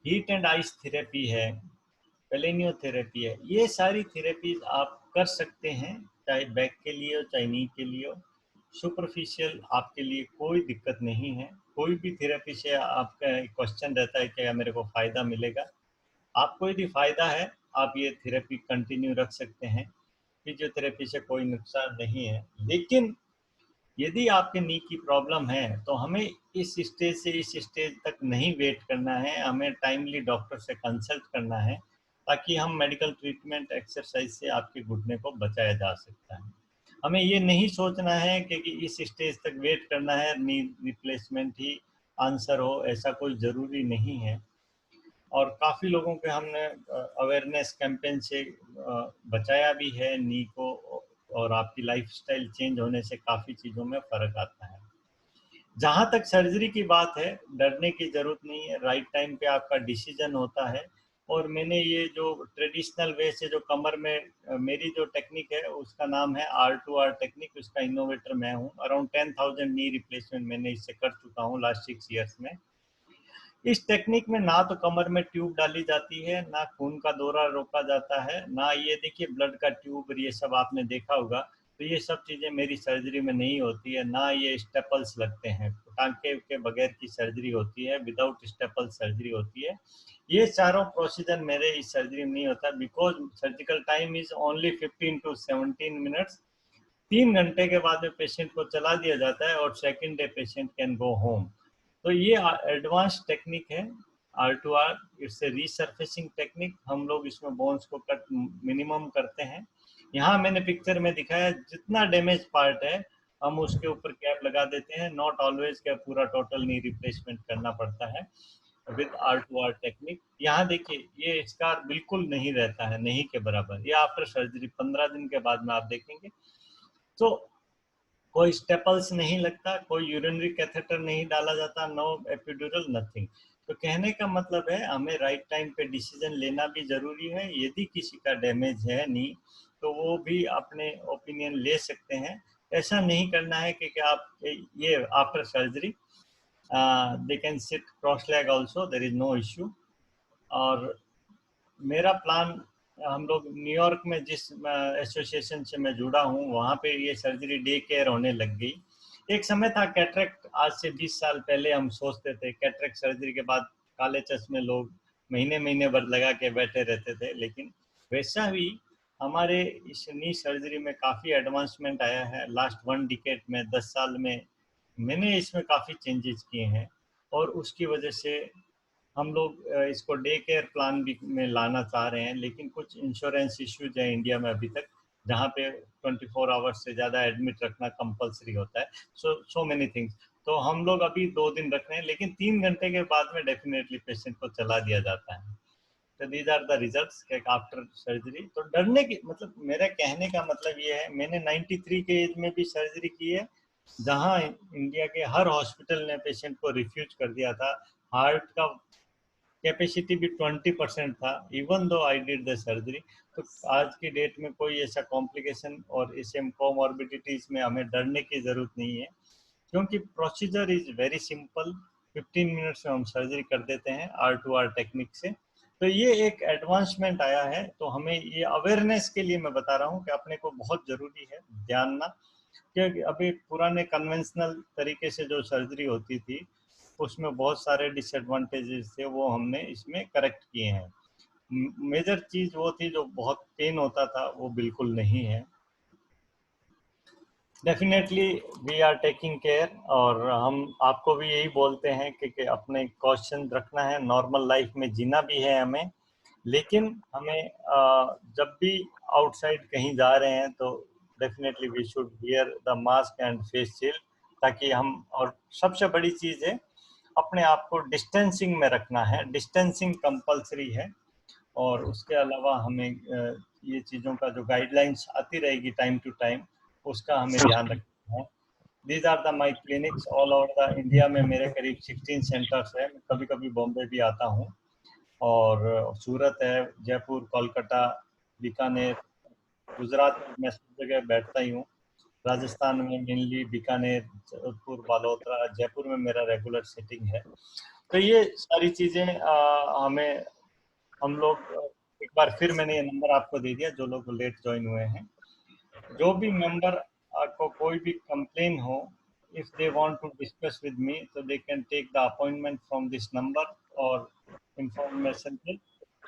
हीट एंड आइस थेरेपी है, पेलेनियोथेरेपी है, ये सारी थेरेपीज आप कर सकते हैं, चाहे बैक के लिए हो चाहे नी के लिए हो। सुपरफिशियल आपके लिए कोई दिक्कत नहीं है। कोई भी थेरेपी से आपका क्वेश्चन रहता है कि मेरे को फ़ायदा मिलेगा, आपको यदि फ़ायदा है आप ये थेरेपी कंटिन्यू रख सकते हैं। फिजियोथेरेपी से कोई नुकसान नहीं है। लेकिन यदि आपके नी की प्रॉब्लम है तो हमें इस स्टेज से इस स्टेज तक नहीं वेट करना है, हमें टाइमली डॉक्टर से कंसल्ट करना है, ताकि हम मेडिकल ट्रीटमेंट एक्सरसाइज से आपके घुटने को बचाया जा सकता है। हमें ये नहीं सोचना है कि इस स्टेज तक वेट करना है, नी रिप्लेसमेंट ही आंसर हो, ऐसा कोई ज़रूरी नहीं है। और काफ़ी लोगों के हमने अवेयरनेस कैंपेन से बचाया भी है नी को, और आपकी लाइफस्टाइल चेंज होने से काफ़ी चीज़ों में फ़र्क आता है। जहाँ तक सर्जरी की बात है, डरने की ज़रूरत नहीं है, राइट टाइम पे आपका डिसीजन होता है। और मैंने ये जो ट्रेडिशनल वे से जो कमर में मेरी जो टेक्निक है उसका नाम है R2R टेक्निक, उसका इनोवेटर मैं हूँ। अराउंड 10,000 नी रिप्लेसमेंट मैंने इससे कर चुका हूँ लास्ट 6 ईयर्स में। इस टेक्निक में ना तो कमर में ट्यूब डाली जाती है, ना खून का दौरा रोका जाता है, ना ये देखिए ब्लड का ट्यूब, ये सब आपने देखा होगा। तो ये सब चीज़ें मेरी सर्जरी में नहीं होती है। ना ये स्टेपल्स लगते हैं, टांके के बगैर की सर्जरी होती है, विदाउट स्टेपल सर्जरी होती है। ये चारों प्रोसीजर मेरे इस सर्जरी में नहीं होता, because surgical time is only 15 to 17 minutes. 3 घंटे के बाद में पेशेंट को चला दिया जाता है और second day patient can go home. तो ये एडवांस टेक्निक है R2R, इट्स ए रीसर्फेसिंग टेक्निक। हम लोग इसमें बोन्स को कट मिनिमम करते हैं। यहाँ मैंने पिक्चर में दिखाया जितना डैमेज पार्ट है हम उसके ऊपर कैप लगा देते हैं। नॉट ऑलवेज क्या पूरा टोटल नी रिप्लेसमेंट करना पड़ता है विद R2R टेक्निक। यहाँ देखिए ये स्कार बिल्कुल नहीं रहता है, नहीं के बराबर। ये आफ्टर सर्जरी 15 दिन के बाद में आप देखेंगे। तो कोई स्टेपल्स नहीं लगता, कोई यूरिनरी कैथेटर नहीं डाला जाता, नो एपिड्यूरल, नथिंग। तो कहने का मतलब है हमें राइट टाइम पे डिसीजन लेना भी जरूरी है। यदि किसी का डैमेज है नी तो वो भी अपने ओपिनियन ले सकते हैं। ऐसा नहीं करना है कि आप ये after surgery they can sit cross leg also, there is no issue. और मेरा प्लान, हम लोग न्यूयॉर्क में जिस एसोसिएशन से मैं जुड़ा हूँ वहाँ पे ये सर्जरी डे केयर होने लग गई। एक समय था कैटरेक्ट, आज से 20 साल पहले हम सोचते थे कैटरेक्ट सर्जरी के बाद काले चश्मे लोग महीने महीने भर लगा के बैठे रहते थे, लेकिन वैसा ही हमारे इस नी सर्जरी में काफ़ी एडवांसमेंट आया है। लास्ट 1 डिकेड में, 10 साल में मैंने इसमें काफ़ी चेंजेस किए हैं। और उसकी वजह से हम लोग इसको डे केयर प्लान भी में लाना चाह रहे हैं। लेकिन कुछ इंश्योरेंस इश्यूज है इंडिया में अभी तक, जहाँ पे 24 आवर्स से ज़्यादा एडमिट रखना कंपलसरी होता है। So many things. तो हम लोग अभी 2 दिन रख रहे हैं, लेकिन 3 घंटे के बाद में डेफिनेटली पेशेंट को चला दिया जाता है। तो these are the results after surgery. तो डरने की मतलब, मेरा कहने का मतलब ये है, मैंने 93 के एज में भी सर्जरी की है, जहाँ इंडिया के हर हॉस्पिटल ने पेशेंट को रिफ्यूज कर दिया था। हार्ट का कैपेसिटी भी 20% था, even though I did the surgery. तो आज की डेट में कोई ऐसा कॉम्प्लिकेशन और ऐसे कोमॉर्बिडिटीज में हमें डरने की ज़रूरत नहीं है, क्योंकि procedure is very simple. 15 minutes में हम सर्जरी कर देते हैं R2R टेक्निक से। तो ये एक एडवांसमेंट आया है। तो हमें ये अवेयरनेस के लिए मैं बता रहा हूँ कि अपने को बहुत ज़रूरी है जानना क्योंकि अभी पुराने कन्वेंशनल तरीके से जो सर्जरी होती थी उसमें बहुत सारे डिसएडवांटेजेस थे, वो हमने इसमें करेक्ट किए हैं। मेजर चीज वो थी जो बहुत पेन होता था, वो बिल्कुल नहीं है। Definitely we are taking care, और हम आपको भी यही बोलते हैं कि अपने क्वेश्चन रखना है, नॉर्मल लाइफ में जीना भी है हमें, लेकिन हमें जब भी आउटसाइड कहीं जा रहे हैं तो definitely we should wear the mask and face shield, ताकि हम, और सबसे बड़ी चीज़ है अपने आप को डिस्टेंसिंग में रखना है, डिस्टेंसिंग कंपलसरी है। और उसके अलावा हमें ये चीज़ों का जो गाइडलाइंस आती रहेगी टाइम टू टाइम, उसका हमें ध्यान रखना है। These are the my clinics all over the India में। मेरे करीब 16 सेंटर्स है। कभी कभी बॉम्बे भी आता हूँ, और सूरत है, जयपुर, कोलकाता, बीकानेर, गुजरात में मैं सब जगह बैठता ही हूँ। राजस्थान में मेनली बीकानेर, जोधपुर, बालोतरा, जयपुर में मेरा रेगुलर सेटिंग है। तो ये सारी चीज़ें हमें, हम लोग, एक बार फिर मैंने ये नंबर आपको दे दिया जो लोग लेट ज्वाइन हुए हैं। जो भी मेंबर को कोई भी कंप्लेन हो, if they want to discuss with me, so they can take the appointment from this number और information पे,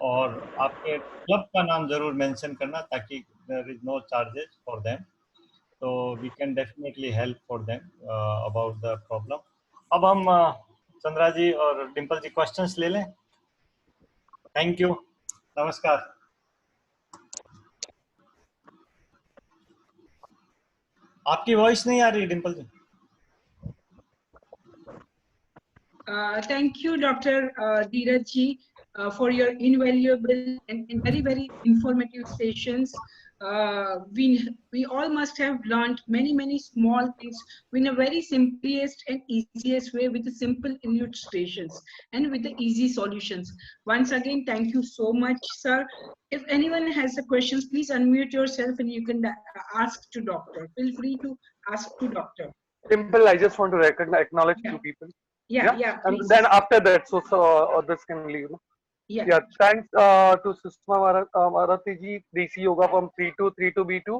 और आपके क्लब का नाम जरूर मेंशन करना ताकि there is no charges for them, so we can definitely help for them about the problem. अब हम चंद्रा जी और डिम्पल जी क्वेश्चंस ले लें। थैंक यू, नमस्कार। आपकी वॉइस नहीं आ रही डिम्पल जी। Thank you, Dr. Dheeraj ji, for your invaluable and very, very informative sessions. We all must have learned many, many small things in a very simplest and easiest way, with the simple illustrations and with the easy solutions. Once again, thank you so much, sir. If anyone has a questions, please unmute yourself and you can ask to doctor. Feel free to ask to doctor. Simple, I just want to acknowledge Yeah. two people. Yeah, And please. then after that, so others can leave. No? Yeah. Yeah, thanks to Susma Marathi ji, DC Yoga from 3232B2,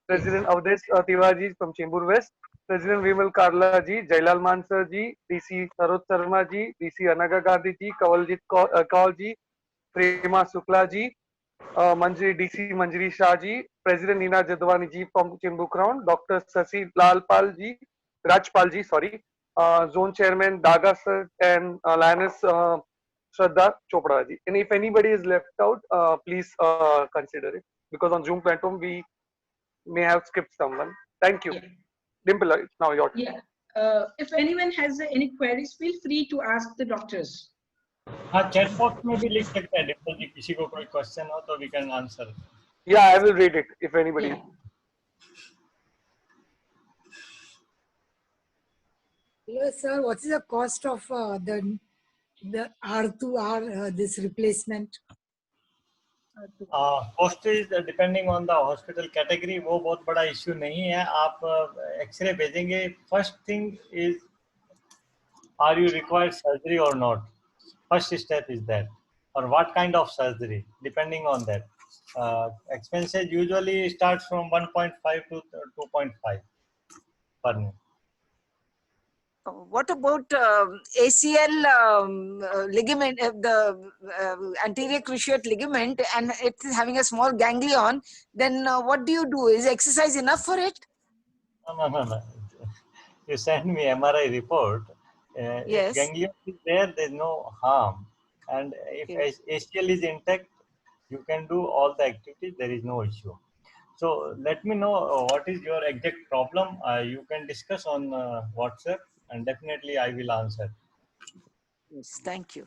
President Avdesh Tiwari from Chembur West, President Vimal Karla ji, Jailal Mansar ji, DC Sarot Sharma ji, DC Anaga Gandhi ji, Kawaljit Kaul ji, Prema Sukla ji, Manjri DC Manjri Shah ji, President Nina Jadwani ji from Chembur Crown, Dr. Sasi Lalpal ji, Rajpal ji, sorry, Zone Chairman Daga sir, and Lioness Shraddha Chopra ji. And if anybody is left out, please consider it, because on Zoom platform we may have skipped someone. Thank you. Yeah. Dimple, it's now your turn. Yeah. If anyone has any queries, feel free to ask the doctors. हाँ, chat box में भी लिख सकते हैं डिम्पल जी, किसी को कोई question हो तो we can answer. Yeah, I will read it if anybody. Yeah. Hello, sir. What is the cost of the R2R this replacement? Cost is depending on the hospital category, वो बहुत बड़ा इश्यू नहीं है। आप x-ray भेजेंगे, first thing is are you required surgery और not, first step is that, और what kind of surgery, depending on that expenses usually start from 1.5 to 2.5 per month. What about ACL ligament, the anterior cruciate ligament, and it's having a small ganglion? Then what do you do? Is exercise enough for it? No. You send me MRI report. Yes. If ganglion is there, there is no harm. And if Okay. ACL is intact, you can do all the activities. There is no issue. So let me know what is your exact problem. You can discuss on WhatsApp, and definitely I will answer. Yes. Thank you.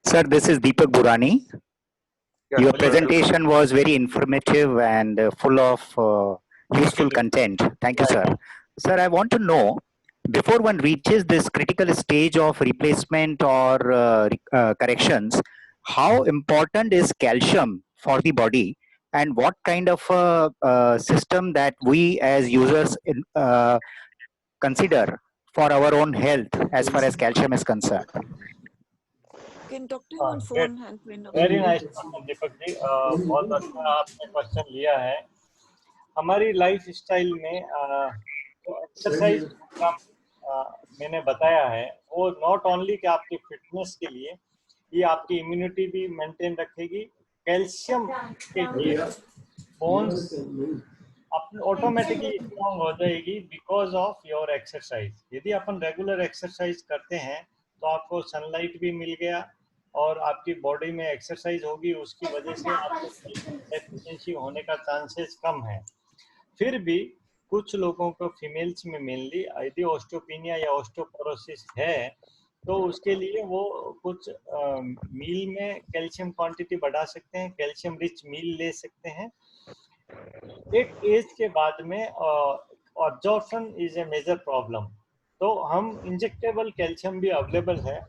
Sir, this is Deepak Burani. Yeah, Your hello. presentation was very informative and full of useful content. Thank you, sir. Sir, I want to know, before one reaches this critical stage of replacement or corrections, how important is calcium for the body, and what kind of system that we as users consider for our own health as far as calcium is concerned? Can talk to him on phone and Very nice question, Deepak ji. बहुत अच्छा आपने question लिया है। हमारी life style में जो exercise programme मैंने बताया है वो नॉट ओनली कि आपकी फिटनेस के लिए, ये आपकी इम्यूनिटी भी मेंटेन रखेगी, कैल्शियम के लिए बोन्स अपने ऑटोमेटिकली स्ट्रॉन्ग हो जाएगी बिकॉज ऑफ योर एक्सरसाइज। यदि अपन रेगुलर एक्सरसाइज करते हैं तो आपको सनलाइट भी मिल गया और आपकी बॉडी में एक्सरसाइज होगी, उसकी वजह से आपको डेफिशिएंसी होने का चांसेस कम है। फिर भी कुछ लोगों को फीमेल्स में मेनली यदि ऑस्टियोपेनिया या ऑस्टियोपोरोसिस है तो उसके लिए वो कुछ मील में कैल्शियम क्वांटिटी बढ़ा सकते हैं, कैल्शियम रिच मील ले सकते हैं। एक एज के बाद में absorption is a major problem, तो हम इंजेक्टेबल कैल्शियम भी अवेलेबल है,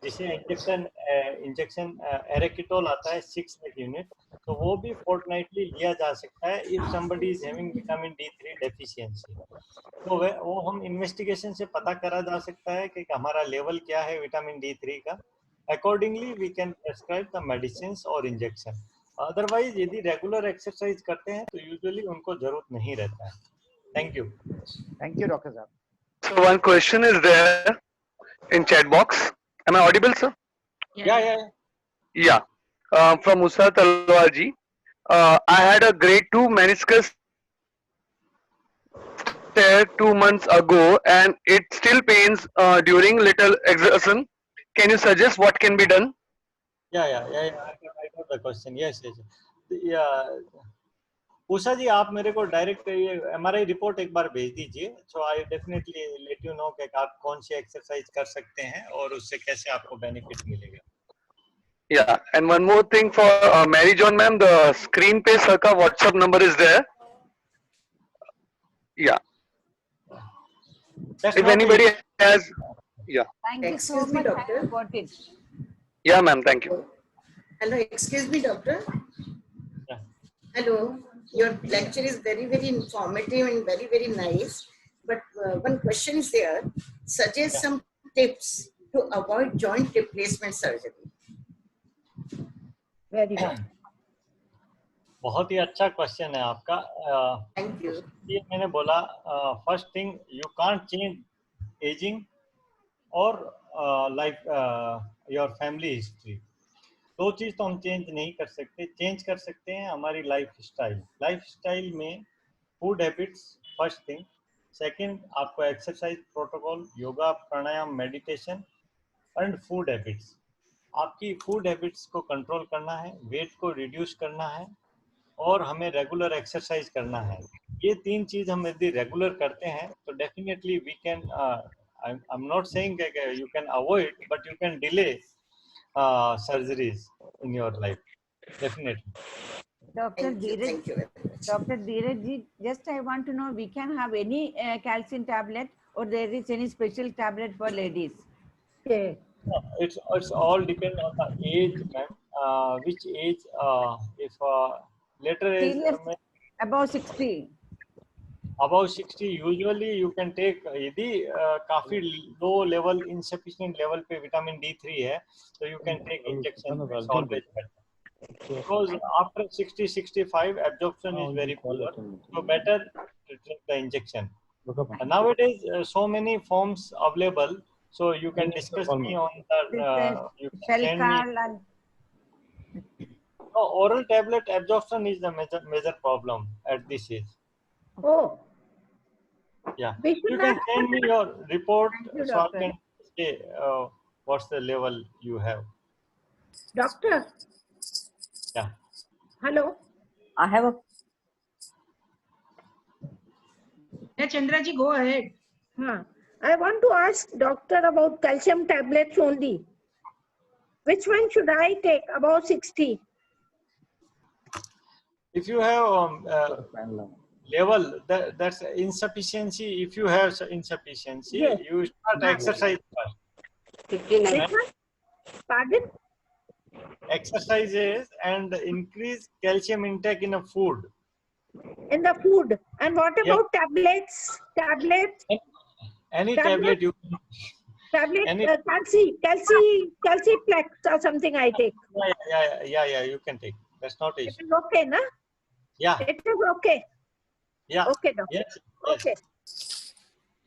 जिसे इंजेक्शन एरेकिटोल आता है 6 यूनिट, तो वो भी फोर्टनाइटली लिया जा सकता है if somebody is having vitamin D3 deficiency. तो वो हम इन्वेस्टिगेशन से पता करा जा सकता है कि हमारा लेवल क्या है विटामिन D3 का, accordingly we can prescribe the medicine और इंजेक्शन। अदरवाइज यदि रेगुलर एक्सरसाइज करते हैं तो यूजुअली उनको जरूरत नहीं रहता है। थैंक यू डॉक्टर साहब। So one question is there in chat box. Am I audible, sir? yeah. Yeah. From Musa Talwar ji. I had a grade 2 meniscus tear 2 months ago and it still pains during little exertion. Can you suggest what can be done? Yeah. I got the question. Yes. Yeah. Usha जी आप मेरे को direct ये MRI report एक बार भेज दीजिए, so I definitely let you know कि आप कौन सी एक्सरसाइज कर सकते हैं और उससे कैसे आपको बेनिफिट मिलेगा। Yeah, and one more thing for Mary John ma'am, the screen पे sir का WhatsApp number is there. Yeah. That's If not anybody has, yeah. Thank you so Excuse me, much. doctor. I got it. Yeah, ma'am. Thank you. Hello, excuse me, doctor. Yeah. Hello, your lecture is very, very informative and very, very nice. But one question is there. Suggest some tips to avoid joint replacement surgery. Very good. बहुत ही अच्छा question है आपका। Thank you. ये मैंने बोला first thing you can't change ageing और life your family history, दो चीज तो हम चेंज नहीं कर सकते। चेंज कर सकते हैं हमारी लाइफ स्टाइल में food habits first thing, second आपको exercise protocol, yoga, pranayama, meditation and food habits. आपकी फूड हैबिट्स को कंट्रोल करना है, वेट को रिड्यूस करना है और हमें रेगुलर एक्सरसाइज करना है। ये तीन चीज हम यदि रेगुलर करते हैं तो definitely we can, I am not saying you can avoid but you can delay surgeries in your life, definitely. Dr. Thank you. Dheeraj, Thank you very much. Dr. Dheeraj ji, just I want to know, we can have any calcium tablet or there is any special tablet for ladies? Okay. It's all depend on the age, ma'am. Which age? If later age, Serious, above 60. above 60, usually you can take, यदि काफी low level, insufficient level पे vitamin D3 है तो you can take injection. It's always better because after 60-65 absorption is very poor, so better to take the injection. Nowadays so many forms available, so you can discuss me on the you can send me. Felcal and No, oral tablet absorption is the major problem at this age. Oh. Yeah, We should you can not- send me your report Thank you, so I doctor. can say what's the level you have. Doctor. Yeah. Hello. I have a Yeah, Chandra ji, go ahead. I want to ask doctor about calcium tablets only. Which one should I take above 60? If you have level that's insufficiency, if you have insufficiency, Yes. you start exercise first. Which one? Pardon? Exercises and increase calcium intake in a food. In the food. And what Yeah. about tablets? Tablets? Any Tablet? tablet you can. Tablet? Any- Calciplex or something I take. Yeah, you can take. That's not It issue. is okay, na? Yeah. It is okay. Yeah. Okay, doctor. Yes. Okay.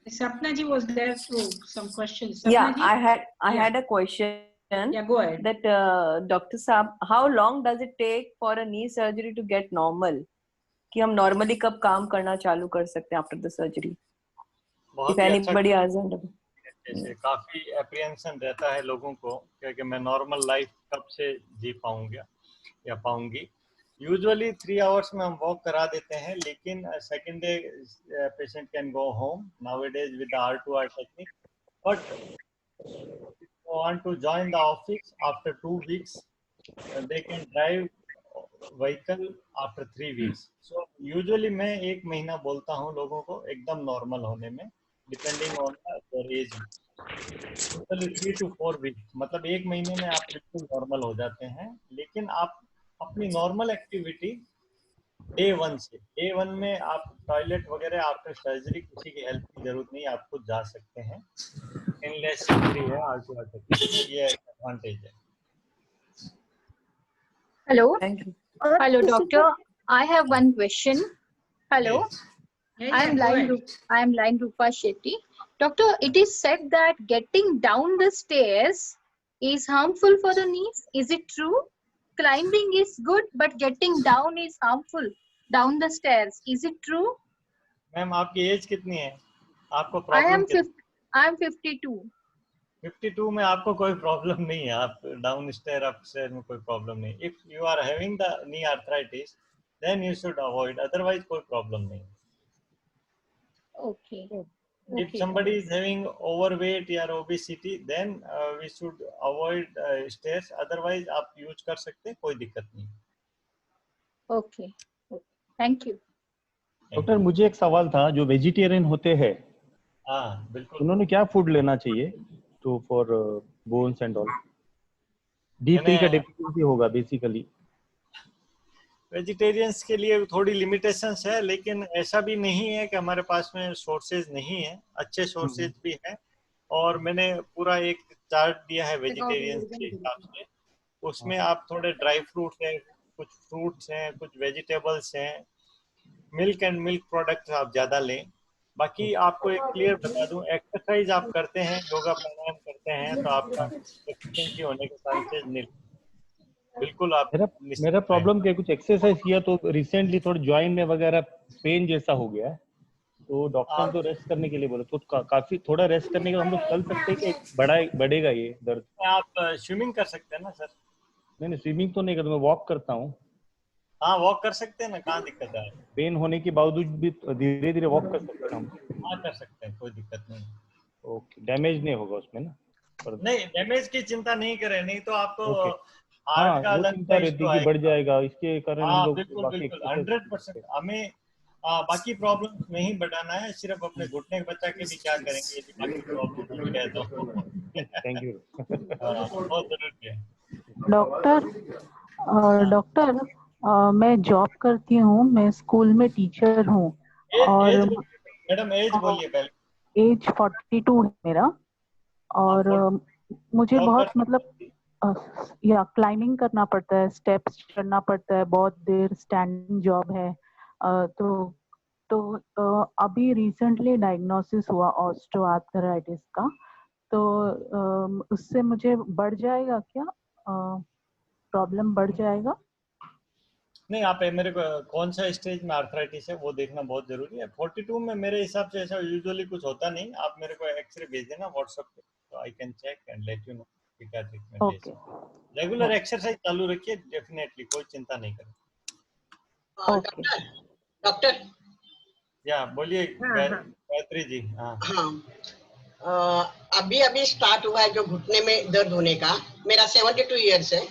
Sapna ji was there through some questions. Yeah, Sapna ji? I Yeah. had a question. Yeah, go ahead. That Dr. Saab, how long does it take for a knee surgery to get normal? कि हम normally कब काम करना चालू कर सकते हैं after the surgery? बहुत If ही अच्छा। anybody hasn't. जैसे काफी एप्रिहेंशन रहता है लोगों को कि मैं नॉर्मल लाइफ कब से जी पाऊंगा या पाऊंगी। यूजुअली 3 आवर्स में हम वॉक करा देते हैं, लेकिन second day patient can go home nowadays with the R2R technique, but want to join the office after 2 weeks, they can drive vehicle after 3 weeks. So usually मैं 1 महीना बोलता हूँ लोगों को एकदम नॉर्मल होने में, depending on their age. Totally 3 to 4 weeks, मतलब 1 महीने में आप बिल्कुल नॉर्मल हो जाते हैं। लेकिन आप अपनी नॉर्मल एक्टिविटी डे 1 से, डे 1 में आप टॉयलेट वगैरह आफ्टर सर्जरी किसी की हेल्प की जरूरत नहीं, आप खुद जा सकते हैं। इनलेस सर्जरी है R2R टेक्निक, ये एडवांटेज है। Hello. Thank you. Hello, doctor. I have one question. Hello. Yeah, I am go ahead. Line Rupa Shetty. Doctor, it is said that getting down the stairs is harmful for the knees. Is it true? Climbing is good, but getting down is harmful. Down the stairs. Is it true? Ma'am आपकी as कितनी है? आपको I problem am 52. 52 में आपको कोई problem नहीं है, आप डाउन स्टेयर अप स्टेयर में कोई प्रॉब्लम नहीं। If you are having the knee arthritis then you should avoid, otherwise कोई प्रॉब्लम नहीं। Okay. If somebody is having overweight or obesity, then we should avoid stairs, otherwise आप use कर सकते हैं, कोई दिक्कत नहीं। Okay. Thank you. डॉक्टर मुझे एक सवाल था, जो वेजिटेरियन होते हैं हाँ बिल्कुल, उन्होंने क्या फूड लेना चाहिए to for bones and all? D3 का डेफिशिएंसी होगा बेसिकली। वेजिटेरियंस के लिए थोड़ी लिमिटेशंस है, लेकिन ऐसा भी नहीं है कि हमारे पास में सोर्सेज नहीं है, अच्छे सोर्सेज भी है। और मैंने पूरा एक चार्ट दिया है वेजिटेरियंस के हिसाब से, उसमें आप थोड़े ड्राई फ्रूट्स हैं, कुछ फ्रूट्स हैं, कुछ वेजिटेबल्स हैं, मिल्क एंड मिल्क प्रोडक्ट्स आप ज्यादा लें। बाकी आपको एक क्लियर बता दूं, एक्सरसाइज आप करते हैं, योगा प्राणायाम करते हैं, तो आपका डेफिशिएंसी होने के चांसेस नहीं, बिल्कुल आप। मेरा प्रॉब्लम क्या, कुछ एक्सरसाइज किया तो रिसेंटली थोड़ा जॉइंट में वगैरह पेन जैसा हो गया है, तो डॉक्टर ने तो रेस्ट करने के लिए बोला, तो काफी थोड़ा रेस्ट करने के हम लोग चल सकते हैं कि बढ़ेगा ये दर्द? आप स्विमिंग कर सकते हैं ना सर? नहीं स्विमिंग तो नहीं करता, मैं वॉक करता हूँ। हाँ वॉक कर सकते हैं ना, कहाँ दिक्कत है? पेन होने के बावजूद भी धीरे धीरे वॉक कर सकते हैं हम? हाँ कर सकते हैं, कोई दिक्कत नहीं। ओके, डैमेज नहीं होगा उसमें ना? नहीं डैमेज की चिंता नहीं करें, नहीं तो आपको हाँ वो चिंता रहती है कि बढ़ जाएगा, इसके कारण हम लोग बिल्कुल बिल्कुल 100% हमें बाकी प्रॉब्लम नहीं बढ़ाना है, सिर्फ अपने घुटने बचा के भी क्या करेंगे यदि बाकी प्रॉब्लम है तो। Thank you. बहुत जरूरी है। डॉक्टर मैं जॉब करती हूँ, मैं स्कूल में टीचर हूँ और मैडम एज बोलिए पहले। एज 42 है मेरा, और मुझे बहुत मतलब या क्लाइंबिंग करना पड़ता है, स्टेप्स चढ़ना पड़ता है, बहुत देर स्टैंडिंग जॉब है। तो अभी रिसेंटली डायग्नोसिस हुआ ऑस्टियोआर्थराइटिस का, तो उससे मुझे बढ़ जाएगा क्या, प्रॉब्लम बढ़ जाएगा? नहीं, आप मेरे को कौन सा स्टेज में आर्थराइटिस है वो देखना बहुत जरूरी है। 42 में मेरे हिसाब से ऐसा यूजुअली कुछ होता नहीं, आप मेरे को एक्सरे भेज देना व्हाट्सएप पे, तो I can check and let you know क्या ट्रीटमेंट है। रेगुलर एक्सरसाइज चालू रखिए, डेफिनेटली कोई चिंता नहीं करें। डॉक्टर या बोलिए गायत्री जी। हाँ अभी स्टार्ट हुआ है जो घुटने में दर्द होने का, मेरा 72 इयर्स है,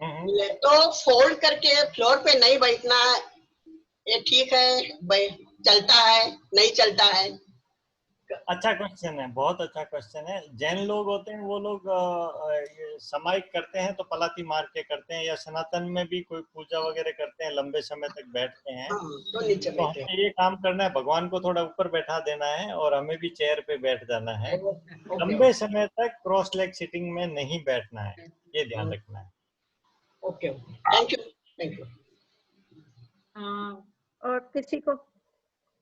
तो फोल्ड करके फ्लोर पे नहीं बैठना, ये ठीक है? चलता है नहीं चलता है? अच्छा क्वेश्चन है, बहुत अच्छा क्वेश्चन है। जैन लोग होते हैं वो लोग समाइक करते हैं तो पलाती मार के करते हैं, या सनातन में भी कोई पूजा वगैरह करते हैं लंबे समय तक बैठते हैं। तो हमें ये काम करना है, भगवान को थोड़ा ऊपर बैठा देना है और हमें भी चेयर पे बैठ जाना है। लंबे समय तक क्रॉस लेग सिटिंग में नहीं बैठना है, ये ध्यान रखना है। Okay thank you. और किसी को?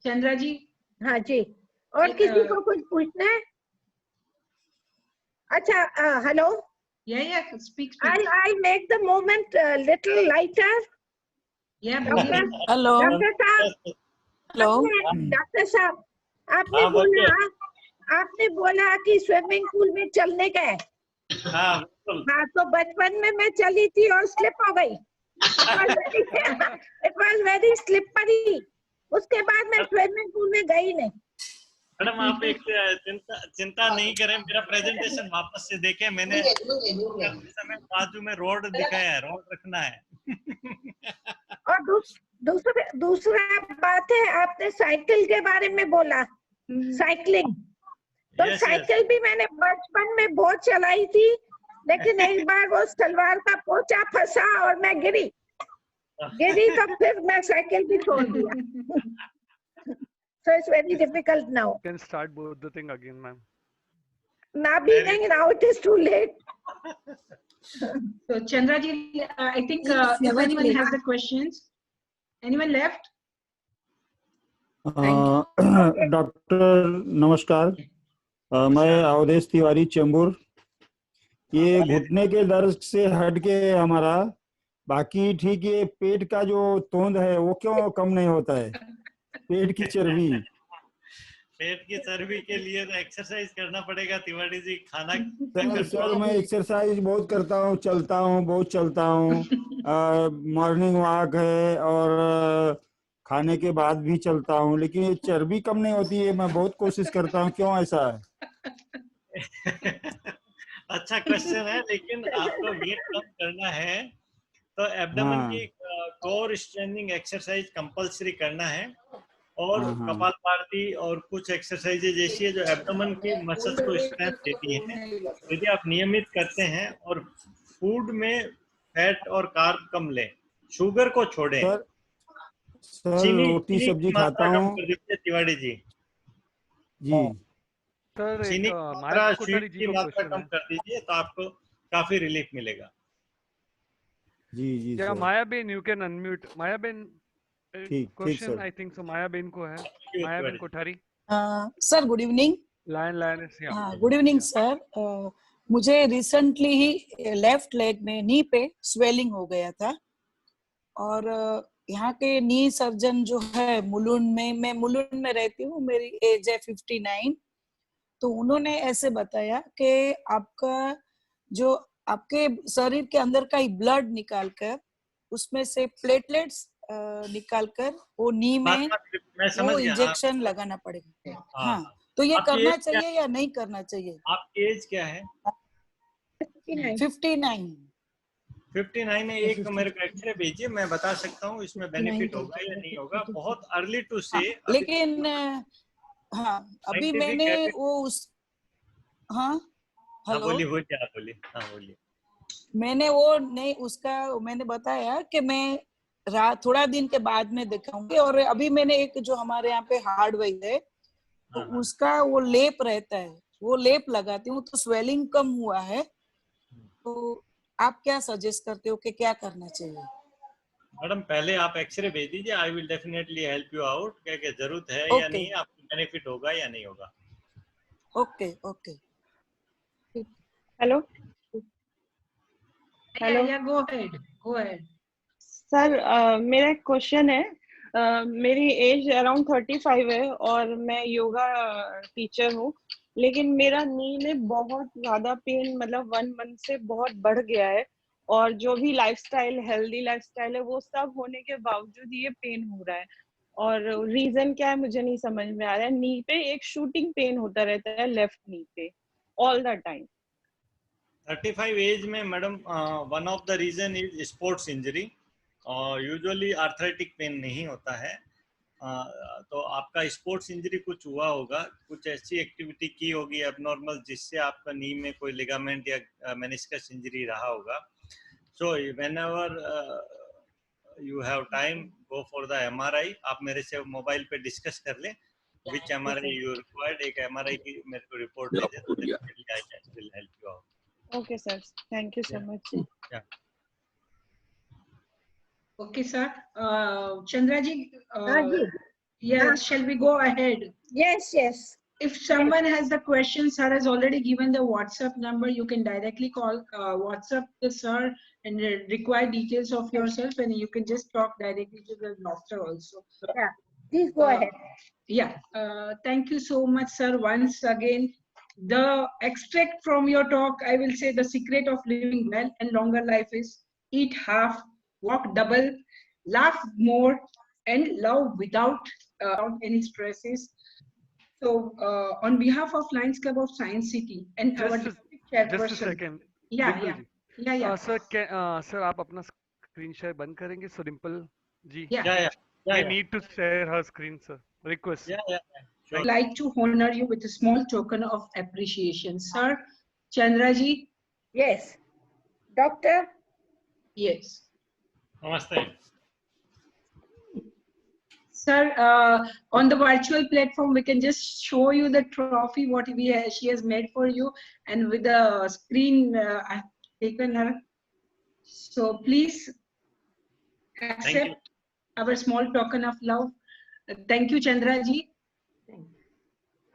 चंद्रा जी। हाँ जी, और किसी को कुछ पूछना है? अच्छा, hello. Yeah, speak. I make the moment little lighter. Yeah, hello. Doctor साहब, डॉक्टर साहब, आपने बोला कि स्विमिंग पूल में चलने का है। हाँ, तो बचपन में मैं चली थी और स्लिप हो गई। It was very slippery. उसके बाद मैं स्विमिंग पूल में गई नहीं। मैडम, आप एक चिंता नहीं करें, मेरा प्रेजेंटेशन वापस से देखें। मैंने समय बाजू में रोड दिखाया है, रोड रखना है। और दूसरा बात है, आपने साइकिल के बारे में बोला, साइकिलिंग। तो साइकिल भी मैंने बचपन में बहुत चलाई थी, लेकिन एक बार वो सलवार का पोंचा फंसा और मैं गिरी तो फिर मैं साइकिल भी छोड़ दिया। So it's very difficult now. You can start both the thing again, ma'am. Now it is too late. So Chandra ji, I think if anyone has the questions, anyone left? Doctor नमस्कार, मैं अवधेश तिवारी, चेंबूर। ये घुटने के दर्द से हट के हमारा बाकी ठीक, ये पेट का जो तोंद है वो क्यों कम नहीं होता है? पेट की चर्बी के लिए तो एक्सरसाइज करना पड़ेगा तिवारी जी। खाना सर मैं एक्सरसाइज बहुत करता हूँ, चलता हूँ, बहुत चलता हूँ। मॉर्निंग वॉक है और खाने के बाद भी चलता हूँ, लेकिन ये चर्बी कम नहीं होती है। मैं बहुत कोशिश करता हूँ, क्यों ऐसा है? अच्छा क्वेश्चन है, लेकिन आपको वेट कम करना है तो एब्डोमेन की कोर स्ट्रेनिंग एक्सरसाइज कंपलसरी करना है, और कपालभाति और कुछ एक्सरसाइजेज ऐसी है जो एब्डोमेन की मसल्स को स्ट्रेंथ देती हैं। यदि आप नियमित करते हैं और फूड में फैट और कार्ब कम लें, शुगर को छोड़ें, सर रोटी सब्जी खाता हूँ। कम कर दीजिए तिवारी जी। सर चीनी की मात्रा, स्वीट की मात्रा कम कर दीजिए तो आपको काफी रिलीफ मिलेगा। जी या Maya Ben, you can unmute. Maya Ben, question I think so Maya Ben को है। Maya Ben Kothari. Sir good evening. Good evening sir. मुझे रिसेंटली ही लेफ्ट लेग में नी पे स्वेलिंग हो गया था, और यहाँ के नी सर्जन जो है मुलुंड में, मैं मुलुंड में रहती हूँ, मेरी एज है 59, तो उन्होंने ऐसे बताया कि आपका जो आपके शरीर के अंदर का ही ब्लड निकालकर उसमें से प्लेटलेट्स निकालकर वो नी में वो इंजेक्शन लगाना पड़ेगा। हाँ, तो ये करना चाहिए या नहीं करना चाहिए? आपकी एज क्या है? 59। 59 है। एक मेरे को एक्सरे भेजिए, मैं बता सकता हूँ इसमें बेनिफिट होगा या नहीं होगा। बहुत अर्ली टू से। लेकिन हाँ, अभी मैंने वो उस हेलो बोलिए। मैंने वो नहीं, उसका मैंने बताया कि मैं थोड़ा दिन के बाद में दिखाऊंगी, और अभी मैंने एक जो हमारे यहाँ पे हार्डवेयर है तो उसका वो लेप रहता है, वो लेप लगाती हूँ, तो स्वेलिंग कम हुआ है। तो आप क्या सजेस्ट करते हो कि क्या करना चाहिए? मैडम पहले आप एक्सरे भेज दीजिए, I will definitely help you out, क्या जरूरत है या नहीं, आपको बेनिफिट होगा या नहीं होगा। Okay. Hello go ahead sir. मेरा एक क्वेश्चन है। मेरी एज अराउंड 35 है और मैं योगा टीचर हूँ, लेकिन मेरा नी में बहुत ज्यादा पेन, मतलब 1 मंथ से बहुत बढ़ गया है, और जो भी लाइफस्टाइल, हेल्दी लाइफस्टाइल है, वो सब होने के बावजूद ये पेन हो रहा है। और रीजन क्या है मुझे नहीं समझ में आ रहा है। नी पे एक शूटिंग पेन होता रहता है, लेफ्ट नी पे ऑल द टाइम। 35 एज में madam one of the reason is sports injury, और यूजुअली आर्थराइटिक पेन नहीं होता है। तो आपका स्पोर्ट्स इंजरी कुछ हुआ होगा, कुछ ऐसी एक्टिविटी की होगी एबनॉर्मल, जिससे आपका नी में कोई लिगामेंट या मेनिस्कस इंजरी रहा होगा। So whenever you have time, go for the MRI। आप मेरे से मोबाइल पे डिस्कस कर लें विच MRI यू रिक्वायर्ड। एक MRI की मेरे को रिपोर्ट दे दें तो definitely I will help you out. Okay sir, thank you so much. Okay, sir. Chandraji, Raji. yes, shall we go ahead? Yes, yes. If someone has the question, sir has already given the WhatsApp number. You can directly call WhatsApp the sir and require details of yourself, and you can just talk directly to the doctor also. Yeah, please go ahead. Yeah, thank you so much, sir. Once again, the extract from your talk, I will say the secret of living well and longer life is eat half, walk double, laugh more, and love without any stresses. So, on behalf of Lions Club of Science City and our Just a chairperson, second. yeah, Dimple yeah, जी. yeah, yeah, Sir, आप अपना screen share बंद करेंगे? So Dimple ji. yeah. We need to share her screen, sir. Request. I'd like to honor you with a small token of appreciation, sir. Chandraji. Yes. Doctor. Yes. Namaste. Sir, on the virtual platform, we can just show you the trophy what she has made for you, and with the screen I've taken her. So please accept our small token of love. Thank you, Chandraji.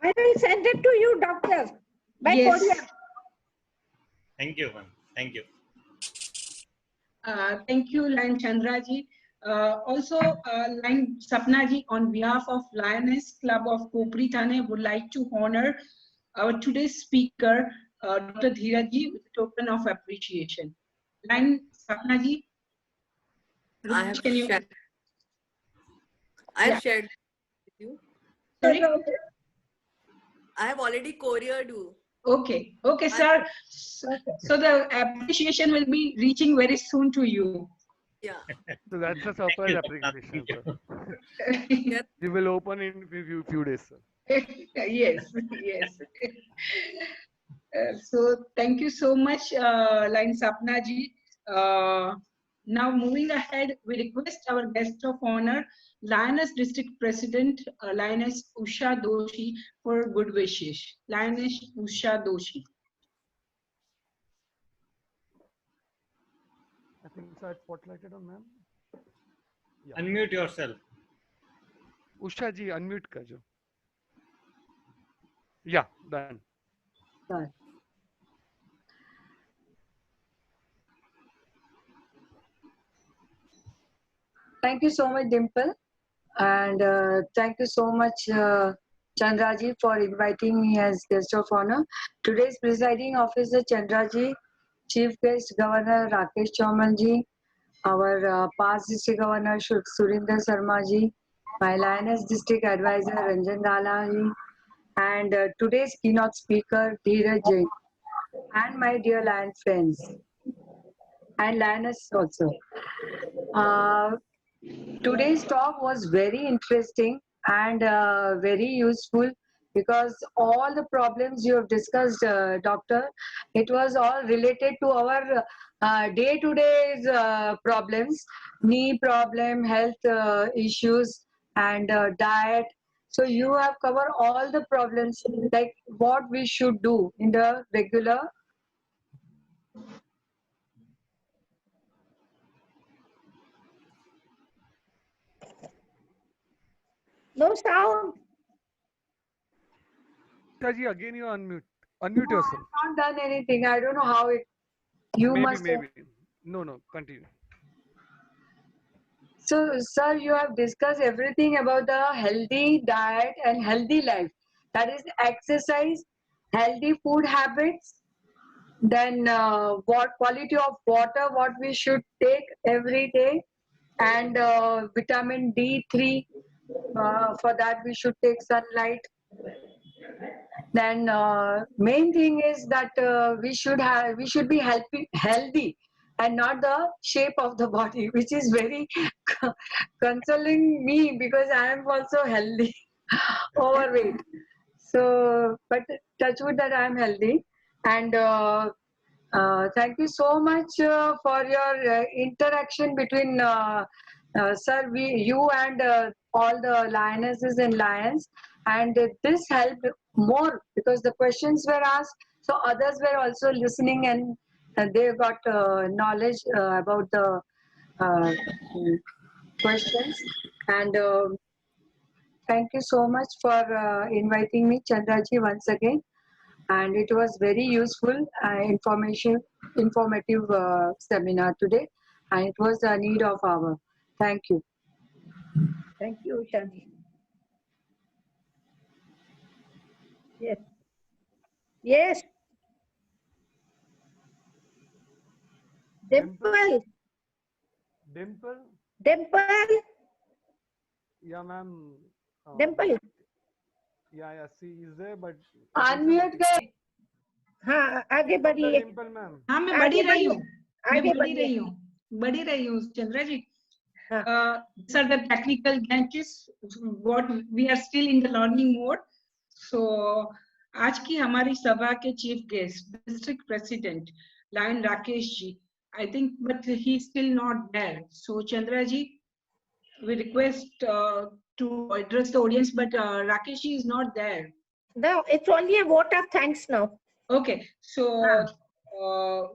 I will send it to you, doctor. By Yes. courier. Thank you, ma'am. Thank you. Thank you, Lion Chandraji. Also, Lion Sapnaji, on behalf of Lioness Club of Kopri Thane, would like to honor our today's speaker, Dr. Dhiraji, with a token of appreciation. Lion Sapnaji, I have can you? shared. I have shared with you. Sorry? I have already couriered you. Okay, okay, sir. So the appreciation will be reaching very soon to you. Yeah. So that's a surprise application, sir. We will open in few days, sir. Yes, yes. So thank you so much, Lion Sapnaji. Now moving ahead, we request our guest of honor, Lioness District President, Lioness Usha Doshi, for good wishes. Lioness Usha Doshi. I think so. It's spotlighted on ma'am. Unmute yourself. Usha ji, unmute kajo. Yeah, done. Done. Thank you so much, Dimple. And thank you so much, Chandraji, for inviting me as guest of honor. Today's presiding officer, Chandraji, Chief Guest Governor Rakesh Chaumanji, our past District Governor Surinder Sarmaji, my Lioness District Advisor Ranjan Dalaji, and today's keynote speaker Dheeraj Jain, and my dear Lion friends, and Lioness also. Today's talk was very interesting and very useful, because all the problems you have discussed, doctor, it was all related to our day-to-day problems, knee problem, health issues, and diet. So you have covered all the problems, like what we should do in the regular. No sound. Usha, again you unmute. Unmute yourself. I have not done anything. I don't know how it. You must. Maybe. No. Continue. So, sir, you have discussed everything about the healthy diet and healthy life. That is exercise, healthy food habits, then what quality of water, what we should take every day, and vitamin D3. For that, we should take sunlight. Then main thing is that we should be healthy and not the shape of the body, which is very consoling me, because I am also healthy, overweight. So, but touch wood that I am healthy. And thank you so much for your interaction between sir, you and all the lionesses and lions. And this helped more because the questions were asked, so others were also listening, and they got knowledge about the questions. And thank you so much for inviting me, Chandraji, once again. And it was very useful, informative seminar today. And it was a need of hour. Thank you. Thank you, Shani. Yes. Yes. Dimple. Dimple? Dimple. Yeah, ma'am. Dimple. Yeah, she is there, but Unmute गए. हाँ आगे बढ़िए. Dimple ma'am. हाँ मैं आगे बढ़ी रही बढ़िए. हूँ. मैं आगे बढ़ी रही हूँ चंद्रा जी. These are the technical glitches. What we are still in the learning mode. So आज की हमारी सभा के chief guest district president lion Rakesh ji. I think, but he is still not there. So Chandra ji, we request to address the audience, but Rakesh ji is not there. No, it's only a vote of thanks now. Okay, so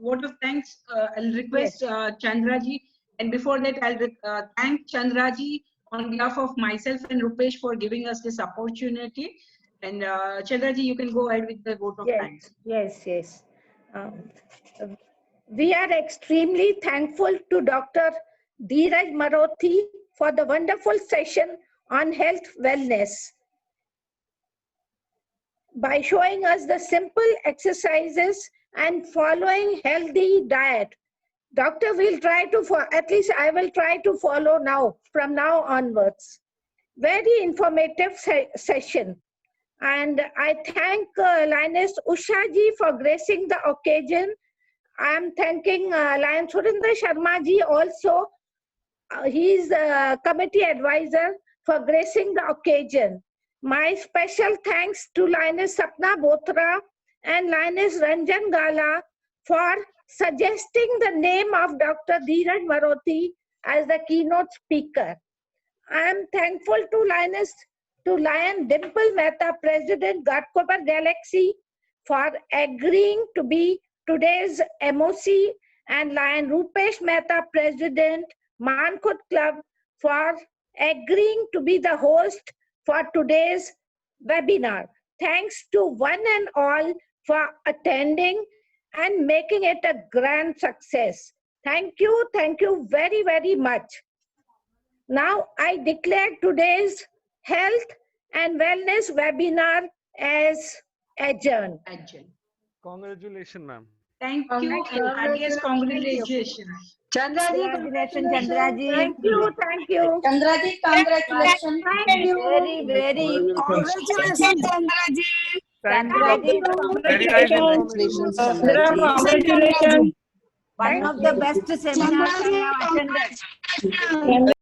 vote of thanks. I'll request Chandra ji, and before that, I'll thank Chandra ji on behalf of myself and Rupesh for giving us this opportunity. And Chandra ji, you can go ahead with the vote of thanks. Yes. We are extremely thankful to Dr. Dheeraj Marothi for the wonderful session on health wellness. By showing us the simple exercises and following healthy diet, Doctor will try to, at least I will try to follow now, from now onwards. Very informative session. And I thank Lioness Usha ji for gracing the occasion. I am thanking Lion Surinder Sharma ji also. He is a committee advisor for gracing the occasion. My special thanks to Lioness Sapna Bothra and Lioness Ranjan Gala for suggesting the name of Dr. Dheeraj Marothi as the keynote speaker. I am thankful to Lion Dimple Mehta, President Ghatkopar Galaxy, for agreeing to be today's MOC, and Lion Rupesh Mehta, President Mankhut Club, for agreeing to be the host for today's webinar. Thanks to one and all for attending and making it a grand success. Thank you very, very much. Now I declare today's health and wellness webinar as adjourned. Congratulations, ma'am. Thank you and heartiest congratulations. Chandra ji, congratulations, Chandra ji. Thank you. Chandra ji, congratulations. Thank you. Very congratulations, Chandra ji. Chandra ji, Congratulations, Chandra ji. Congratulations. One of the best seminars I have attended.